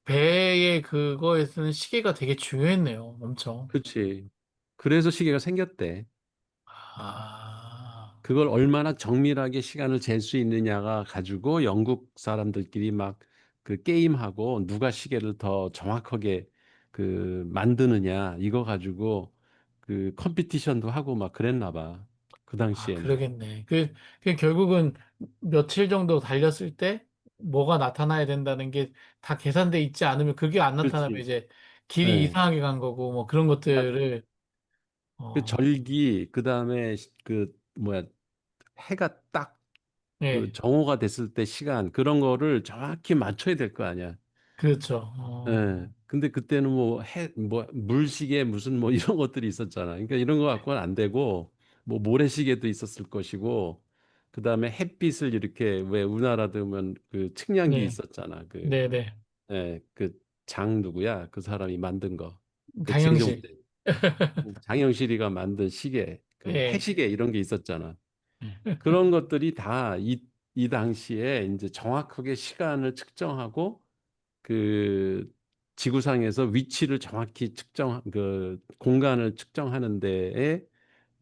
배의 그거에 쓰는 시계가 되게 중요했네요. 엄청. 그렇지. 그래서 시계가 생겼대. 아, 그걸 얼마나 정밀하게 시간을 잴 수 있느냐가 가지고 영국 사람들끼리 막 그 게임하고 누가 시계를 더 정확하게 그 만드느냐 이거 가지고 그 컴피티션도 하고 막 그랬나 봐. 그 당시에는. 그러겠네. 결국은 며칠 정도 달렸을 때 뭐가 나타나야 된다는 게 다 계산돼 있지 않으면 그게 안 나타나면 그렇지. 이제 길이 예. 이상하게 간 거고 뭐 그런 맞아. 것들을 그 어, 절기 그다음에 그 뭐야 해가 딱 그 예, 정오가 됐을 때 시간 그런 거를 정확히 맞춰야 될 거 아니야. 그렇죠. 예. 근데 그때는 뭐 뭐 물시계 무슨 뭐 이런 것들이 있었잖아. 그러니까 이런 거 갖고는 안 되고 뭐 모래시계도 있었을 것이고 그다음에 햇빛을 이렇게 왜 우리나라 들면 그 측량기 네, 있었잖아. 그 네, 네. 예, 그 장 누구야? 그 사람이 만든 거. 그 장영실. 세종대. 장영실이가 만든 시계, 그 예. 해시계 이런 게 있었잖아. 그런 것들이 다 이 당시에 이제 정확하게 시간을 측정하고 그 지구상에서 위치를 정확히 그 공간을 측정하는 데에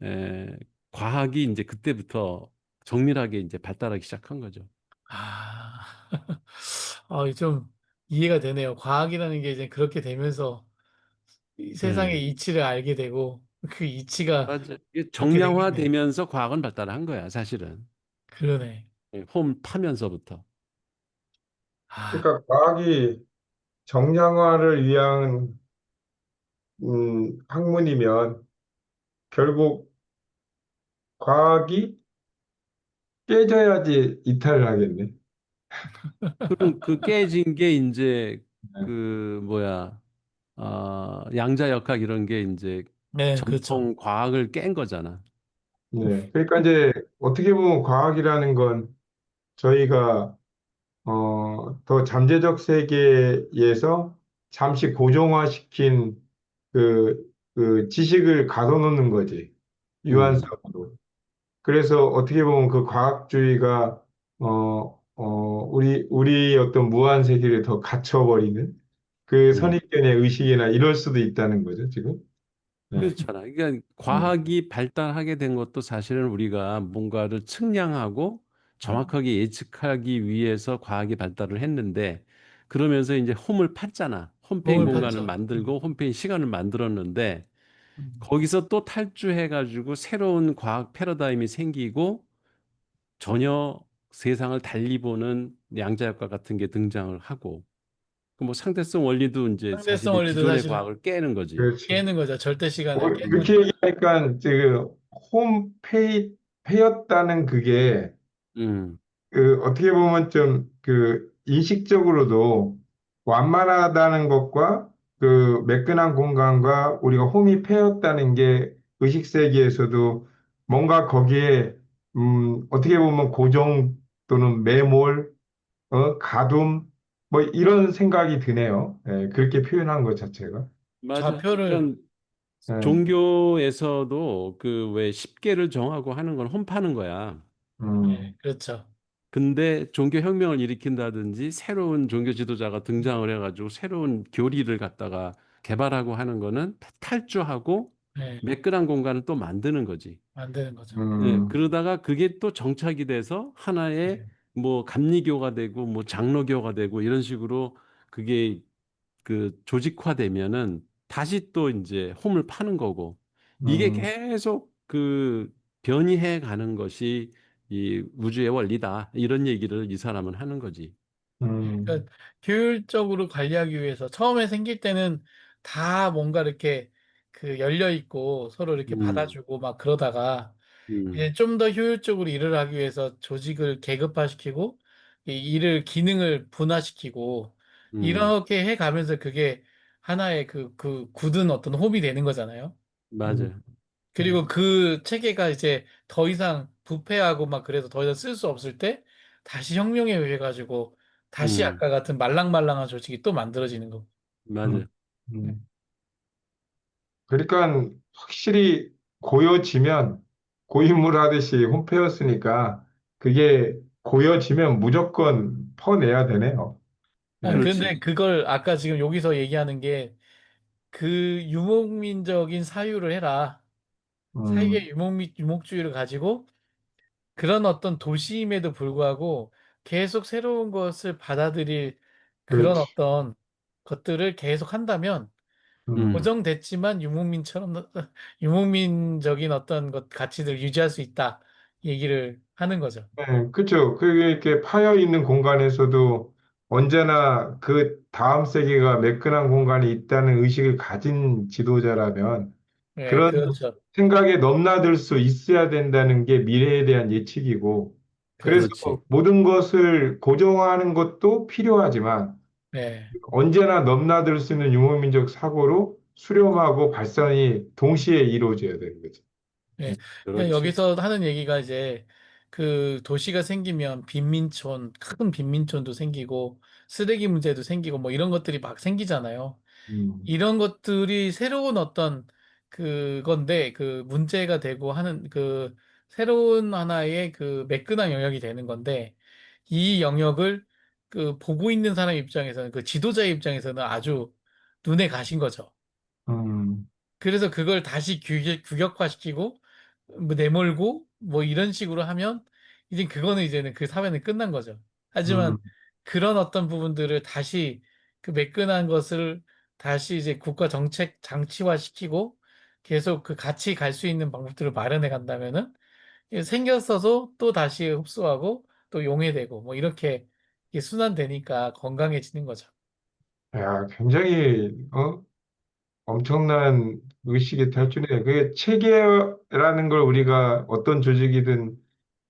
에, 과학이 이제 그때부터 정밀하게 이제 발달하기 시작한 거죠. 아, 좀 이해가 되네요. 과학이라는 게 이제 그렇게 되면서 이 예. 세상의 이치를 알게 되고 그 이치가 맞아. 이게 그렇게 생기네. 정량화되면서 과학은 발달한 거야, 사실은. 그러네. 예, 홈 파면서부터. 아, 그러니까 과학이 정량화를 위한 학문이면 결국 과학이 깨져야지 이탈을 하겠네. 그럼 그 깨진 게 이제 네. 그 뭐야, 양자역학 이런 게 이제 네, 그렇죠. 전통 과학을 깬 거잖아. 네. 그러니까 이제 어떻게 보면 과학이라는 건 저희가 더 잠재적 세계에서 잠시 고정화시킨 그 지식을 가둬놓는 거지. 음, 유한성으로. 그래서 어떻게 보면 그 과학주의가 우리 어떤 무한 세계를 더 갇혀버리는 그 음. 선입견의 의식이나 이럴 수도 있다는 거죠, 지금. 네. 그렇잖아. 그러니까 네. 과학이 발달하게 된 것도 사실은 우리가 뭔가를 측량하고 정확하게 예측하기 위해서 과학이 발달을 했는데 그러면서 이제 홈을 팠잖아. 홈페인 몸을 공간을 팠죠. 만들고 홈페인 시간을 만들었는데 음. 거기서 또 탈주해가지고 새로운 과학 패러다임이 생기고 전혀 세상을 달리 보는 양자역과 같은 게 등장을 하고 그 뭐 상대성 원리도 이제 상대성 사실은 원리도 기존의 사실은 과학을 깨는 거지. 그렇지. 깨는 거죠. 절대 시간을 깨는 이렇게 거니까. 얘기하니까 지금 홈페이였다는 그게 음, 어떻게 보면 좀 그 인식적으로도 완만하다는 것과 그 매끈한 공간과 우리가 홈이 패였다는 게 의식 세계에서도 뭔가 거기에 어떻게 보면 고정 또는 매몰, 가둠 뭐 이런 생각이 드네요. 예, 그렇게 표현한 것 자체가. 맞아. 좌표를, 그러니까 예, 종교에서도 그 왜 십계를 정하고 하는 건 혼파는 거야. 예, 음, 그렇죠. 근데 종교 혁명을 일으킨다든지 새로운 종교 지도자가 등장을 해가지고 새로운 교리를 갖다가 개발하고 하는 거는 탈주하고 예, 매끈한 공간을 또 만드는 거지. 만드는 거죠. 예, 음, 그러다가 그게 또 정착이 돼서 하나의 예. 뭐 감리교가 되고 뭐 장로교가 되고 이런 식으로 그게 그 조직화되면은 다시 또 이제 홈을 파는 거고 이게 음, 계속 그 변이해 가는 것이 이 우주의 원리다. 이런 얘기를 이 사람은 하는 거지. 음, 그러니까 효율적으로 관리하기 위해서 처음에 생길 때는 다 뭔가 이렇게 그 열려 있고 서로 이렇게 음, 받아주고 막 그러다가 음, 이제 좀 더 효율적으로 일을 하기 위해서 조직을 계급화시키고 이 일을 기능을 분화시키고 음, 이렇게 해 가면서 그게 하나의 그 굳은 어떤 홈이 되는 거잖아요. 음, 맞아요. 그리고 그 체계가 이제 더 이상 부패하고 막 그래서 더 이상 쓸 수 없을 때 다시 혁명에 의해 가지고 다시 음, 아까 같은 말랑말랑한 조직이 또 만들어지는 거. 음, 맞아요. 음. 그러니까 확실히 고여지면 고인물 하듯이 홈페였으니까 그게 고여지면 무조건 퍼내야 되네요. 아, 네. 그렇지. 근데 그걸 아까 지금 여기서 얘기하는 게 그 유목민적인 사유를 해라. 사유의 음, 유목주의를 가지고 그런 어떤 도시임에도 불구하고 계속 새로운 것을 받아들일 그런 그렇지. 어떤 것들을 계속 한다면 음, 음, 고정됐지만 유목민처럼 유목민적인 어떤 것 가치들을 유지할 수 있다 얘기를 하는 거죠. 네, 그렇죠. 그게 이렇게 파여 있는 공간에서도 언제나 그 다음 세계가 매끈한 공간이 있다는 의식을 가진 지도자라면 예, 그런 그렇죠. 생각에 넘나들 수 있어야 된다는 게 미래에 대한 예측이고, 그래서 그렇죠. 그렇지. 모든 것을 고정하는 것도 필요하지만, 예, 언제나 넘나들 수 있는 유목민족 사고로 수렴하고 발전이 동시에 이루어져야 되는 거죠. 예. 그냥 그렇지. 여기서 하는 얘기가 이제 그 도시가 생기면 빈민촌, 큰 빈민촌도 생기고 쓰레기 문제도 생기고 뭐 이런 것들이 막 생기잖아요. 음, 이런 것들이 새로운 어떤 그건데 그 문제가 되고 하는 그 새로운 하나의 그 매끈한 영역이 되는 건데 이 영역을 그 보고 있는 사람 입장에서는 그 지도자의 입장에서는 아주 눈에 가신 거죠. 음, 그래서 그걸 다시 규격화시키고 뭐 내몰고 뭐 이런 식으로 하면 이제 그거는 이제는 그 사회는 끝난 거죠. 음, 하지만 그런 어떤 부분들을 다시 그 매끈한 것을 다시 이제 국가 정책 장치화시키고 계속 그 같이 갈 수 있는 방법들을 마련해 간다면은 이게 생겼어도 또 다시 흡수하고 또 용해되고 뭐 이렇게 이게 순환되니까 건강해지는 거죠. 야, 굉장히, 엄청난 의식의 탈출이에요. 그게 체계라는 걸 우리가 어떤 조직이든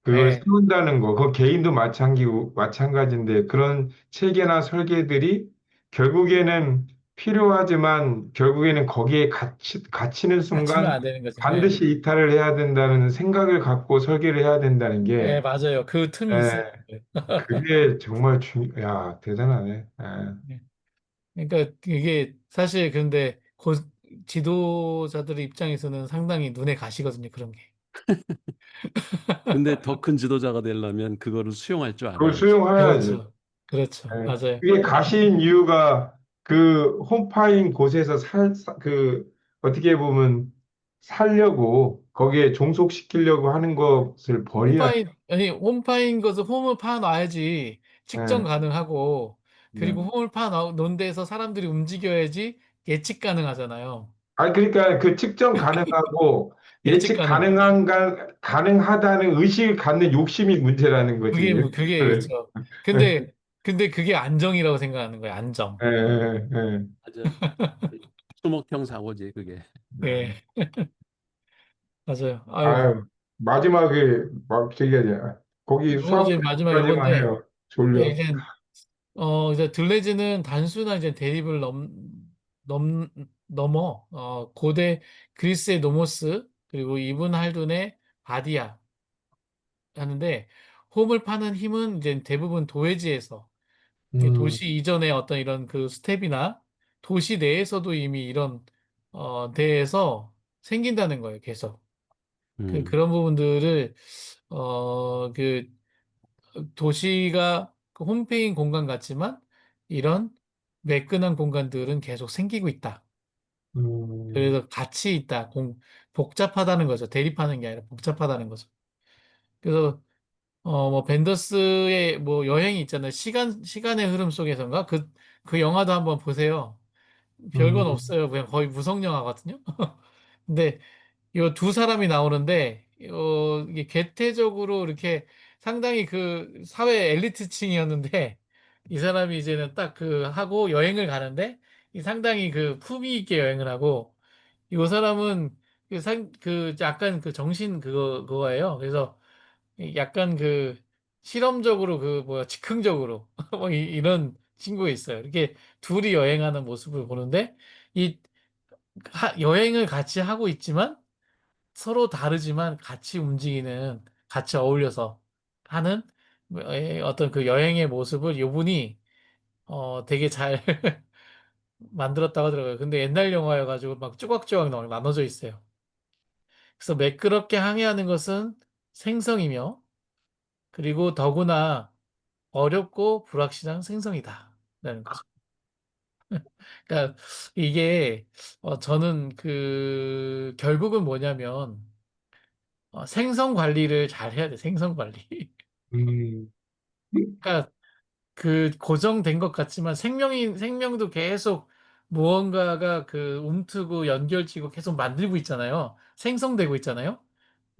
그걸 네, 세운다는 거, 그 개인도 마찬가지인데 그런 체계나 설계들이 결국에는 필요하지만 결국에는 거기에 갇히는 다치면 순간 안 되는 거죠. 네. 반드시 이탈을 해야 된다는 생각을 갖고 설계를 해야 된다는 네, 게, 맞아요. 그 틈이 있어요. 예, 그게 정말 야, 대단하네. 예. 네. 그러니까 이게 사실 근데 지도자들의 입장에서는 상당히 눈에 가시거든요, 그런 게. 근데 더 큰 지도자가 되려면 그거를 수용할 줄 그걸 알아야지. 수용해야죠. 그렇죠. 그렇죠. 예. 맞아요. 그게 가신 이유가 그 홈파인 곳에서 어떻게 보면 살려고 거기에 종속시키려고 하는 것을 버려야 돼. 아니, 홈파인 것을 홈을 파 놔야지 측정 예. 가능하고, 네. 그리고 홈을 파 놓은 데서 사람들이 움직여야지 예측 가능하잖아요. 아니, 그러니까 그 측정 가능하고 예측 예측 가능. 가능하다는 의식을 갖는 욕심이 문제라는 거지. 그게 그렇죠. 근데 그게 안정이라고 생각하는 거예요, 안정. 예, 예, 예. 맞아. 수목형 사고지 그게. 예, 맞아요. 아유, 아유, 마지막에 막 저기 거기 요거 이제 마지막 수학까지만 요건데, 해요. 예, 졸려. 이제 들레즈는 단순한 이제 대립을 넘, 넘어, 고대 그리스의 노모스, 그리고 이븐 할둔의 바디아 하는데, 홈을 파는 힘은 이제 대부분 도회지에서, 음, 도시 이전의 어떤 이런 그 스텝이나 도시 내에서도 이미 이런, 데에서 생긴다는 거예요, 계속. 음, 그런 부분들을, 그 도시가 그 홈페인 공간 같지만 이런 매끈한 공간들은 계속 생기고 있다. 음, 그래서 같이 있다. 복잡하다는 거죠. 대립하는 게 아니라 복잡하다는 거죠. 그래서 뭐 벤더스의 뭐 여행이 있잖아요. 시간의 흐름 속에서인가? 그 영화도 한번 보세요. 별건 음, 없어요. 그냥 거의 무성 영화거든요. 근데 요 두 사람이 나오는데 이게 괴테적으로 이렇게 상당히 그 사회 엘리트층이었는데 이 사람이 이제는 딱 그 하고 여행을 가는데 이 상당히 그 품위 있게 여행을 하고 이 사람은 그 약간 그 정신 그거예요. 그래서 약간 그 실험적으로 그 뭐야 즉흥적으로 뭐 이런 친구가 있어요. 이렇게 둘이 여행하는 모습을 보는데 이 여행을 같이 하고 있지만 서로 다르지만 같이 움직이는, 같이 어울려서 하는 어떤 그 여행의 모습을 이분이 되게 잘 만들었다고 하더라고요. 근데 옛날 영화여가지고 막 조각조각 나눠져 있어요. 그래서 매끄럽게 항해하는 것은 생성이며 그리고 더구나 어렵고 불확실한 생성이다. 라는 거죠. 그러니까 이게 저는 그 결국은 뭐냐면 생성 관리를 잘 해야 돼. 생성 관리. 음, 그러니까 그 고정된 것 같지만 생명도 계속 무언가가 그 움트고 연결지고 계속 만들고 있잖아요. 생성되고 있잖아요.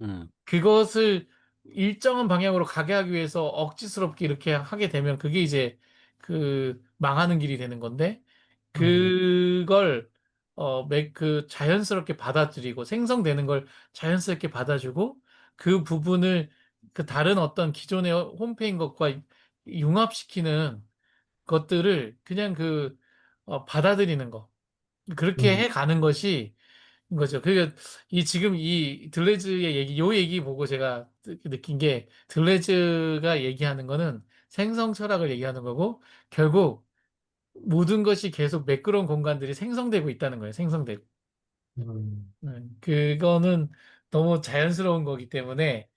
음, 그것을 일정한 방향으로 가게 하기 위해서 억지스럽게 이렇게 하게 되면 그게 이제 그 망하는 길이 되는 건데 음, 그걸 그 자연스럽게 받아들이고 생성되는 걸 자연스럽게 받아주고 그 부분을 그 다른 어떤 기존의 홈페이지인 것과 융합시키는 것들을 그냥 받아들이는 거. 그렇게 음, 해 가는 것이 거죠. 그러니까 지금 이 들레즈의 요 얘기 보고 제가 느낀 게 들레즈가 얘기하는 거는 생성 철학을 얘기하는 거고 결국 모든 것이 계속 매끄러운 공간들이 생성되고 있다는 거예요. 생성되고. 음, 그거는 너무 자연스러운 거기 때문에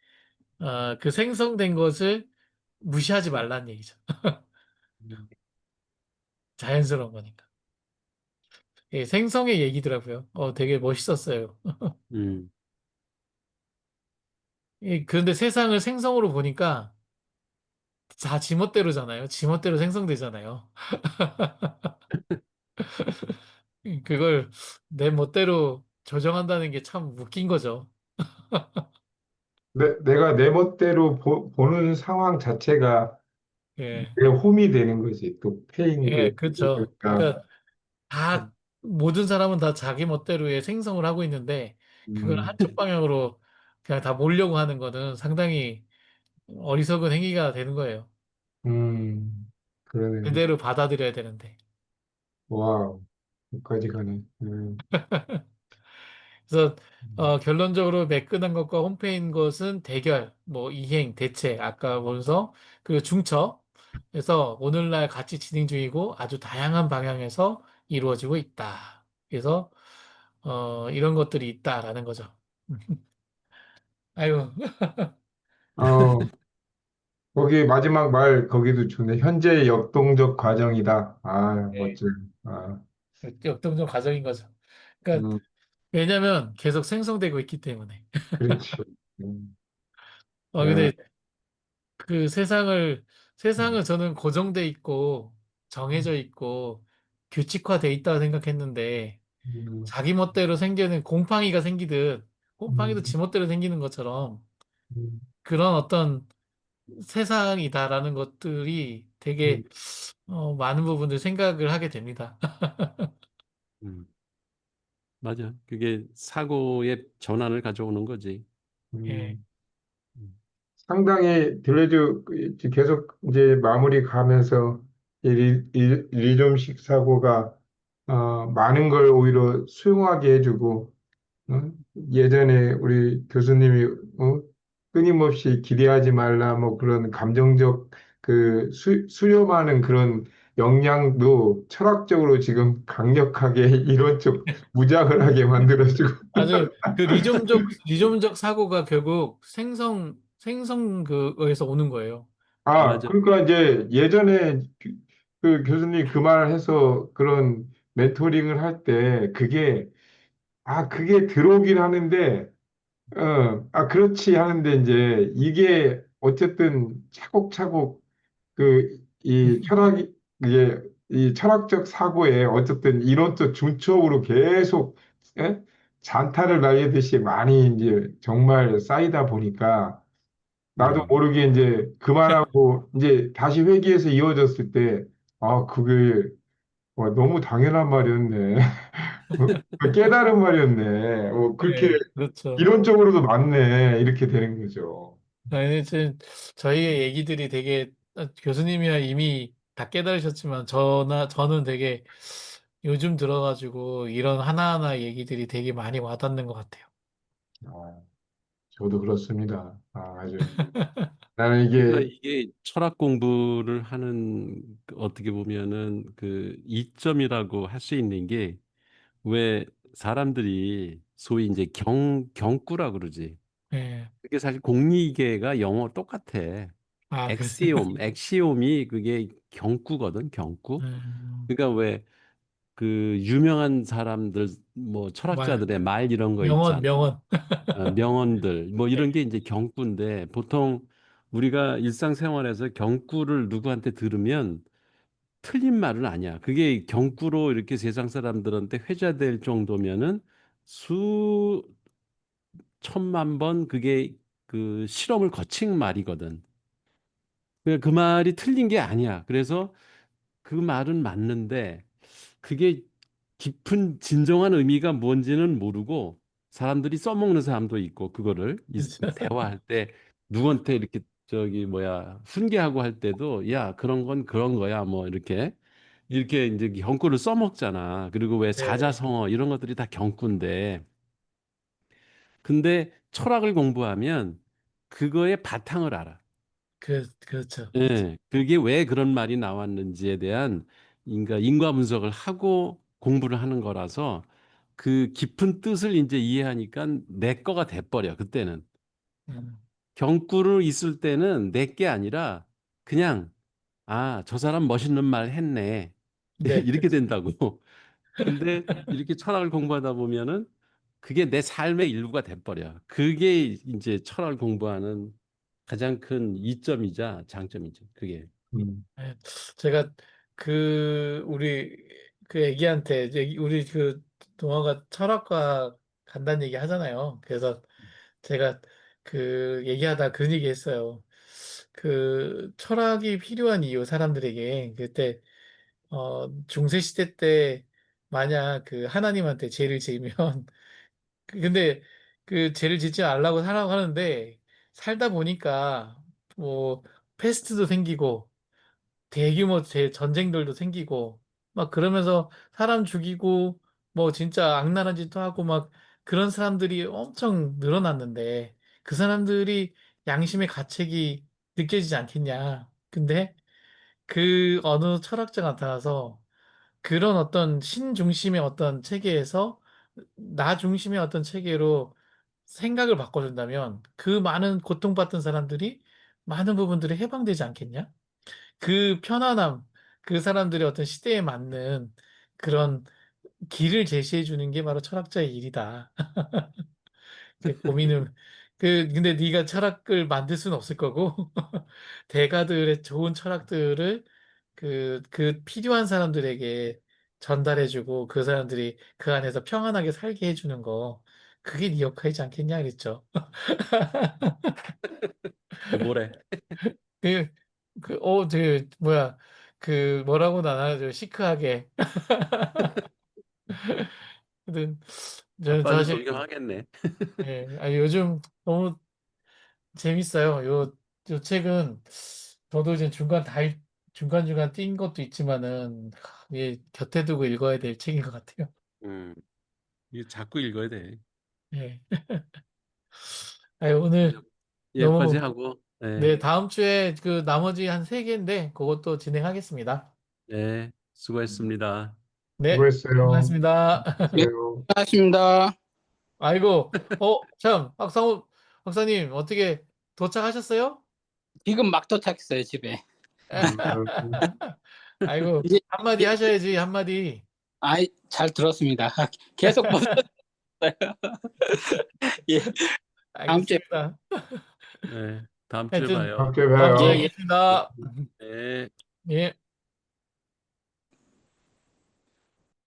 그 생성된 것을 무시하지 말라는 얘기죠. 음. 자연스러운 거니까. 예, 생성의 얘기더라고요. 되게 멋있었어요. 음, 그런데 세상을 생성으로 보니까 다 지멋대로잖아요. 지멋대로 생성되잖아요. 그걸 내 멋대로 조정한다는 게 참 웃긴 거죠. 내가 내 멋대로 보는 상황 자체가 예, 내 홈이 되는 거지. 또 페인 예, 그렇죠. 그러니까. 그러니까 다 모든 사람은 다 자기 멋대로의 생성을 하고 있는데 그걸 음, 한쪽 방향으로 그냥 다 몰려고 하는 거는 상당히 어리석은 행위가 되는 거예요. 그러네. 그대로 받아들여야 되는데. 와우, 여기까지 가네. 그래서 음, 결론적으로 매끈한 것과 홈페인 것은 대결, 뭐 이행, 대체, 아까 보면서 그리고 중첩. 그래서 오늘날 같이 진행 중이고 아주 다양한 방향에서 이루어지고 있다. 그래서 이런 것들이 있다라는 거죠. 아유, 어, 거기 마지막 말 거기도 좋네. 현재 역동적 과정이다. 아, 네. 멋져. 아, 역동적 과정인 거죠. 그러니까 음, 왜냐하면 계속 생성되고 있기 때문에. 그렇지. 음, 예, 근데 그 세상은 음, 저는 고정돼 있고 정해져 있고 규칙화돼 있다고 생각했는데 음, 자기 멋대로 생기는 곰팡이가 생기듯 곰팡이도 지 음, 멋대로 생기는 것처럼 음, 그런 어떤 세상이다라는 것들이 되게 음, 많은 부분들 생각을 하게 됩니다. 음. 맞아. 그게 사고의 전환을 가져오는 거지. 예, 음. 상당히 딜레즈 계속 이제 마무리 가면서 이 리좀식 사고가 많은 걸 오히려 수용하게 해주고 어? 예전에 우리 교수님이 끊임없이 기대하지 말라 뭐 그런 감정적 그 수렴하는 그런 역량도 철학적으로 지금 강력하게 이론적 무장을 하게 만들어주고 아주 그 리즘적 사고가 결국 생성 그거에서 오는 거예요. 맞아. 그러니까 이제 예전에 그 교수님 그 말 해서 그런 멘토링을 할 때 그게 들어오긴 하는데, 그렇지 하는데 이제 이게 어쨌든 차곡차곡 이 이게 이 철학적 사고에 어쨌든 이론적 중첩으로 계속, 예? 잔타를 날리듯이 많이 이제 정말 쌓이다 보니까 나도 음, 모르게 이제 그만하고 이제 다시 회귀해서 이어졌을 때, 그게 너무 당연한 말이었네. 깨달은 말이었네. 그렇게 예, 그렇죠. 이론적으로도 맞네. 이렇게 되는 거죠. 아니, 지금 저희의 얘기들이 되게 교수님이야 이미 다 깨달으셨지만 저는 되게 요즘 들어가지고 이런 하나하나 얘기들이 되게 많이 와닿는 것 같아요. 아, 저도 그렇습니다. 아주. 나는 그러니까 이게, 이게 철학 공부를 하는 어떻게 보면은 그 이점이라고 할 수 있는 게 왜 사람들이 소위 이제 경구라 그러지. 예. 그게 사실 공리계가 영어 똑같아. 그러세요. 엑시옴이 그게 경구거든, 경구. 음, 그러니까 왜 그 유명한 사람들 뭐 말, 철학자들의 말 이런 거 있잖아. 명언. 명언들 뭐 예. 이런 게 이제 경구인데 보통 우리가 일상생활에서 경구를 누구한테 들으면 틀린 말은 아니야. 그게 경구로 이렇게 세상 사람들한테 회자될 정도면은 수 천만 번 그게 그 실험을 거친 말이거든. 그 말이 틀린 게 아니야. 그래서 그 말은 맞는데 그게 깊은 진정한 의미가 뭔지는 모르고 사람들이 써먹는 사람도 있고 그거를 그렇죠. 대화할 때 누구한테 이렇게 저기 뭐야 훈계하고 할 때도 야 그런 건 그런 거야 뭐 이렇게 이제 경구를 써먹잖아. 그리고 왜 네, 사자성어 이런 것들이 다 경구인데 근데 철학을 공부하면 그거의 바탕을 알아. 그렇죠, 그렇죠. 예, 그게 왜 그런 말이 나왔는지에 대한 인과 분석을 하고 공부를 하는 거라서 그 깊은 뜻을 이제 이해하니까 내 거가 돼버려, 그때는. 음, 경구를 있을 때는 내 게 아니라 그냥, 아, 저 사람 멋있는 말 했네. 네, 이렇게 된다고. 근데 이렇게 철학을 공부하다 보면은 그게 내 삶의 일부가 돼버려. 그게 이제 철학을 공부하는 가장 큰 이점이자 장점이죠. 그게. 네. 제가 우리 그 애기한테 이제 우리 동화가 철학과 간다는 얘기 하잖아요. 그래서 제가 얘기하다 그런 얘기 했어요. 철학이 필요한 이유 사람들에게 그때 중세 시대 때 만약 하나님한테 죄를 지으면 근데 죄를 짓지 말라고 하라고 하는데 살다 보니까 뭐 패스트도 생기고 대규모 전쟁들도 생기고 막 그러면서 사람 죽이고 뭐 진짜 악랄한 짓도 하고 막 그런 사람들이 엄청 늘어났는데 그 사람들이 양심의 가책이 느껴지지 않겠냐. 근데 어느 철학자가 나타나서 그런 어떤 신 중심의 어떤 체계에서 나 중심의 어떤 체계로 생각을 바꿔준다면 그 많은 고통받던 사람들이 많은 부분들이 해방되지 않겠냐? 그 편안함, 그 사람들의 어떤 시대에 맞는 그런 길을 제시해 주는 게 바로 철학자의 일이다. 고민을 근데 네가 철학을 만들 수는 없을 거고 대가들의 좋은 철학들을 필요한 사람들에게 전달해 주고 그 사람들이 그 안에서 평안하게 살게 해 주는 거 그게 네 역할이지 않겠냐 그랬죠. 뭐래? 그 뭐야 뭐라고 나나 시크하게 근데 저는 아빠는 사실 존경하겠네. 요즘 너무 재밌어요. 요 책은 저도 이제 중간중간 띈 것도 있지만은 곁에 두고 읽어야 될 책인 것 같아요. 음, 이거 자꾸 읽어야 돼. 예. 오늘 여기까지 너무 하고, 네, 네, 다음 주에 나머지 한 세 개인데 그것도 진행하겠습니다. 네, 수고했습니다. 네, 수고했어요. 수고하셨습니다. 네, 수고하세요. 고맙습니다. 아이고, 참, 박사님, 어떻게 도착하셨어요? 지금 막 도착했어요, 집에. 음, 아이고, 이제, 한마디 예, 하셔야지, 한마디. 잘 들었습니다. 계속 보셨어요. 예, 다음 주에, 알겠습니다. 네, 다음 주에 하여튼, 봐요. 함께 다음 주에 예, 예. 봬요. 뵙겠습니다. 네. 예.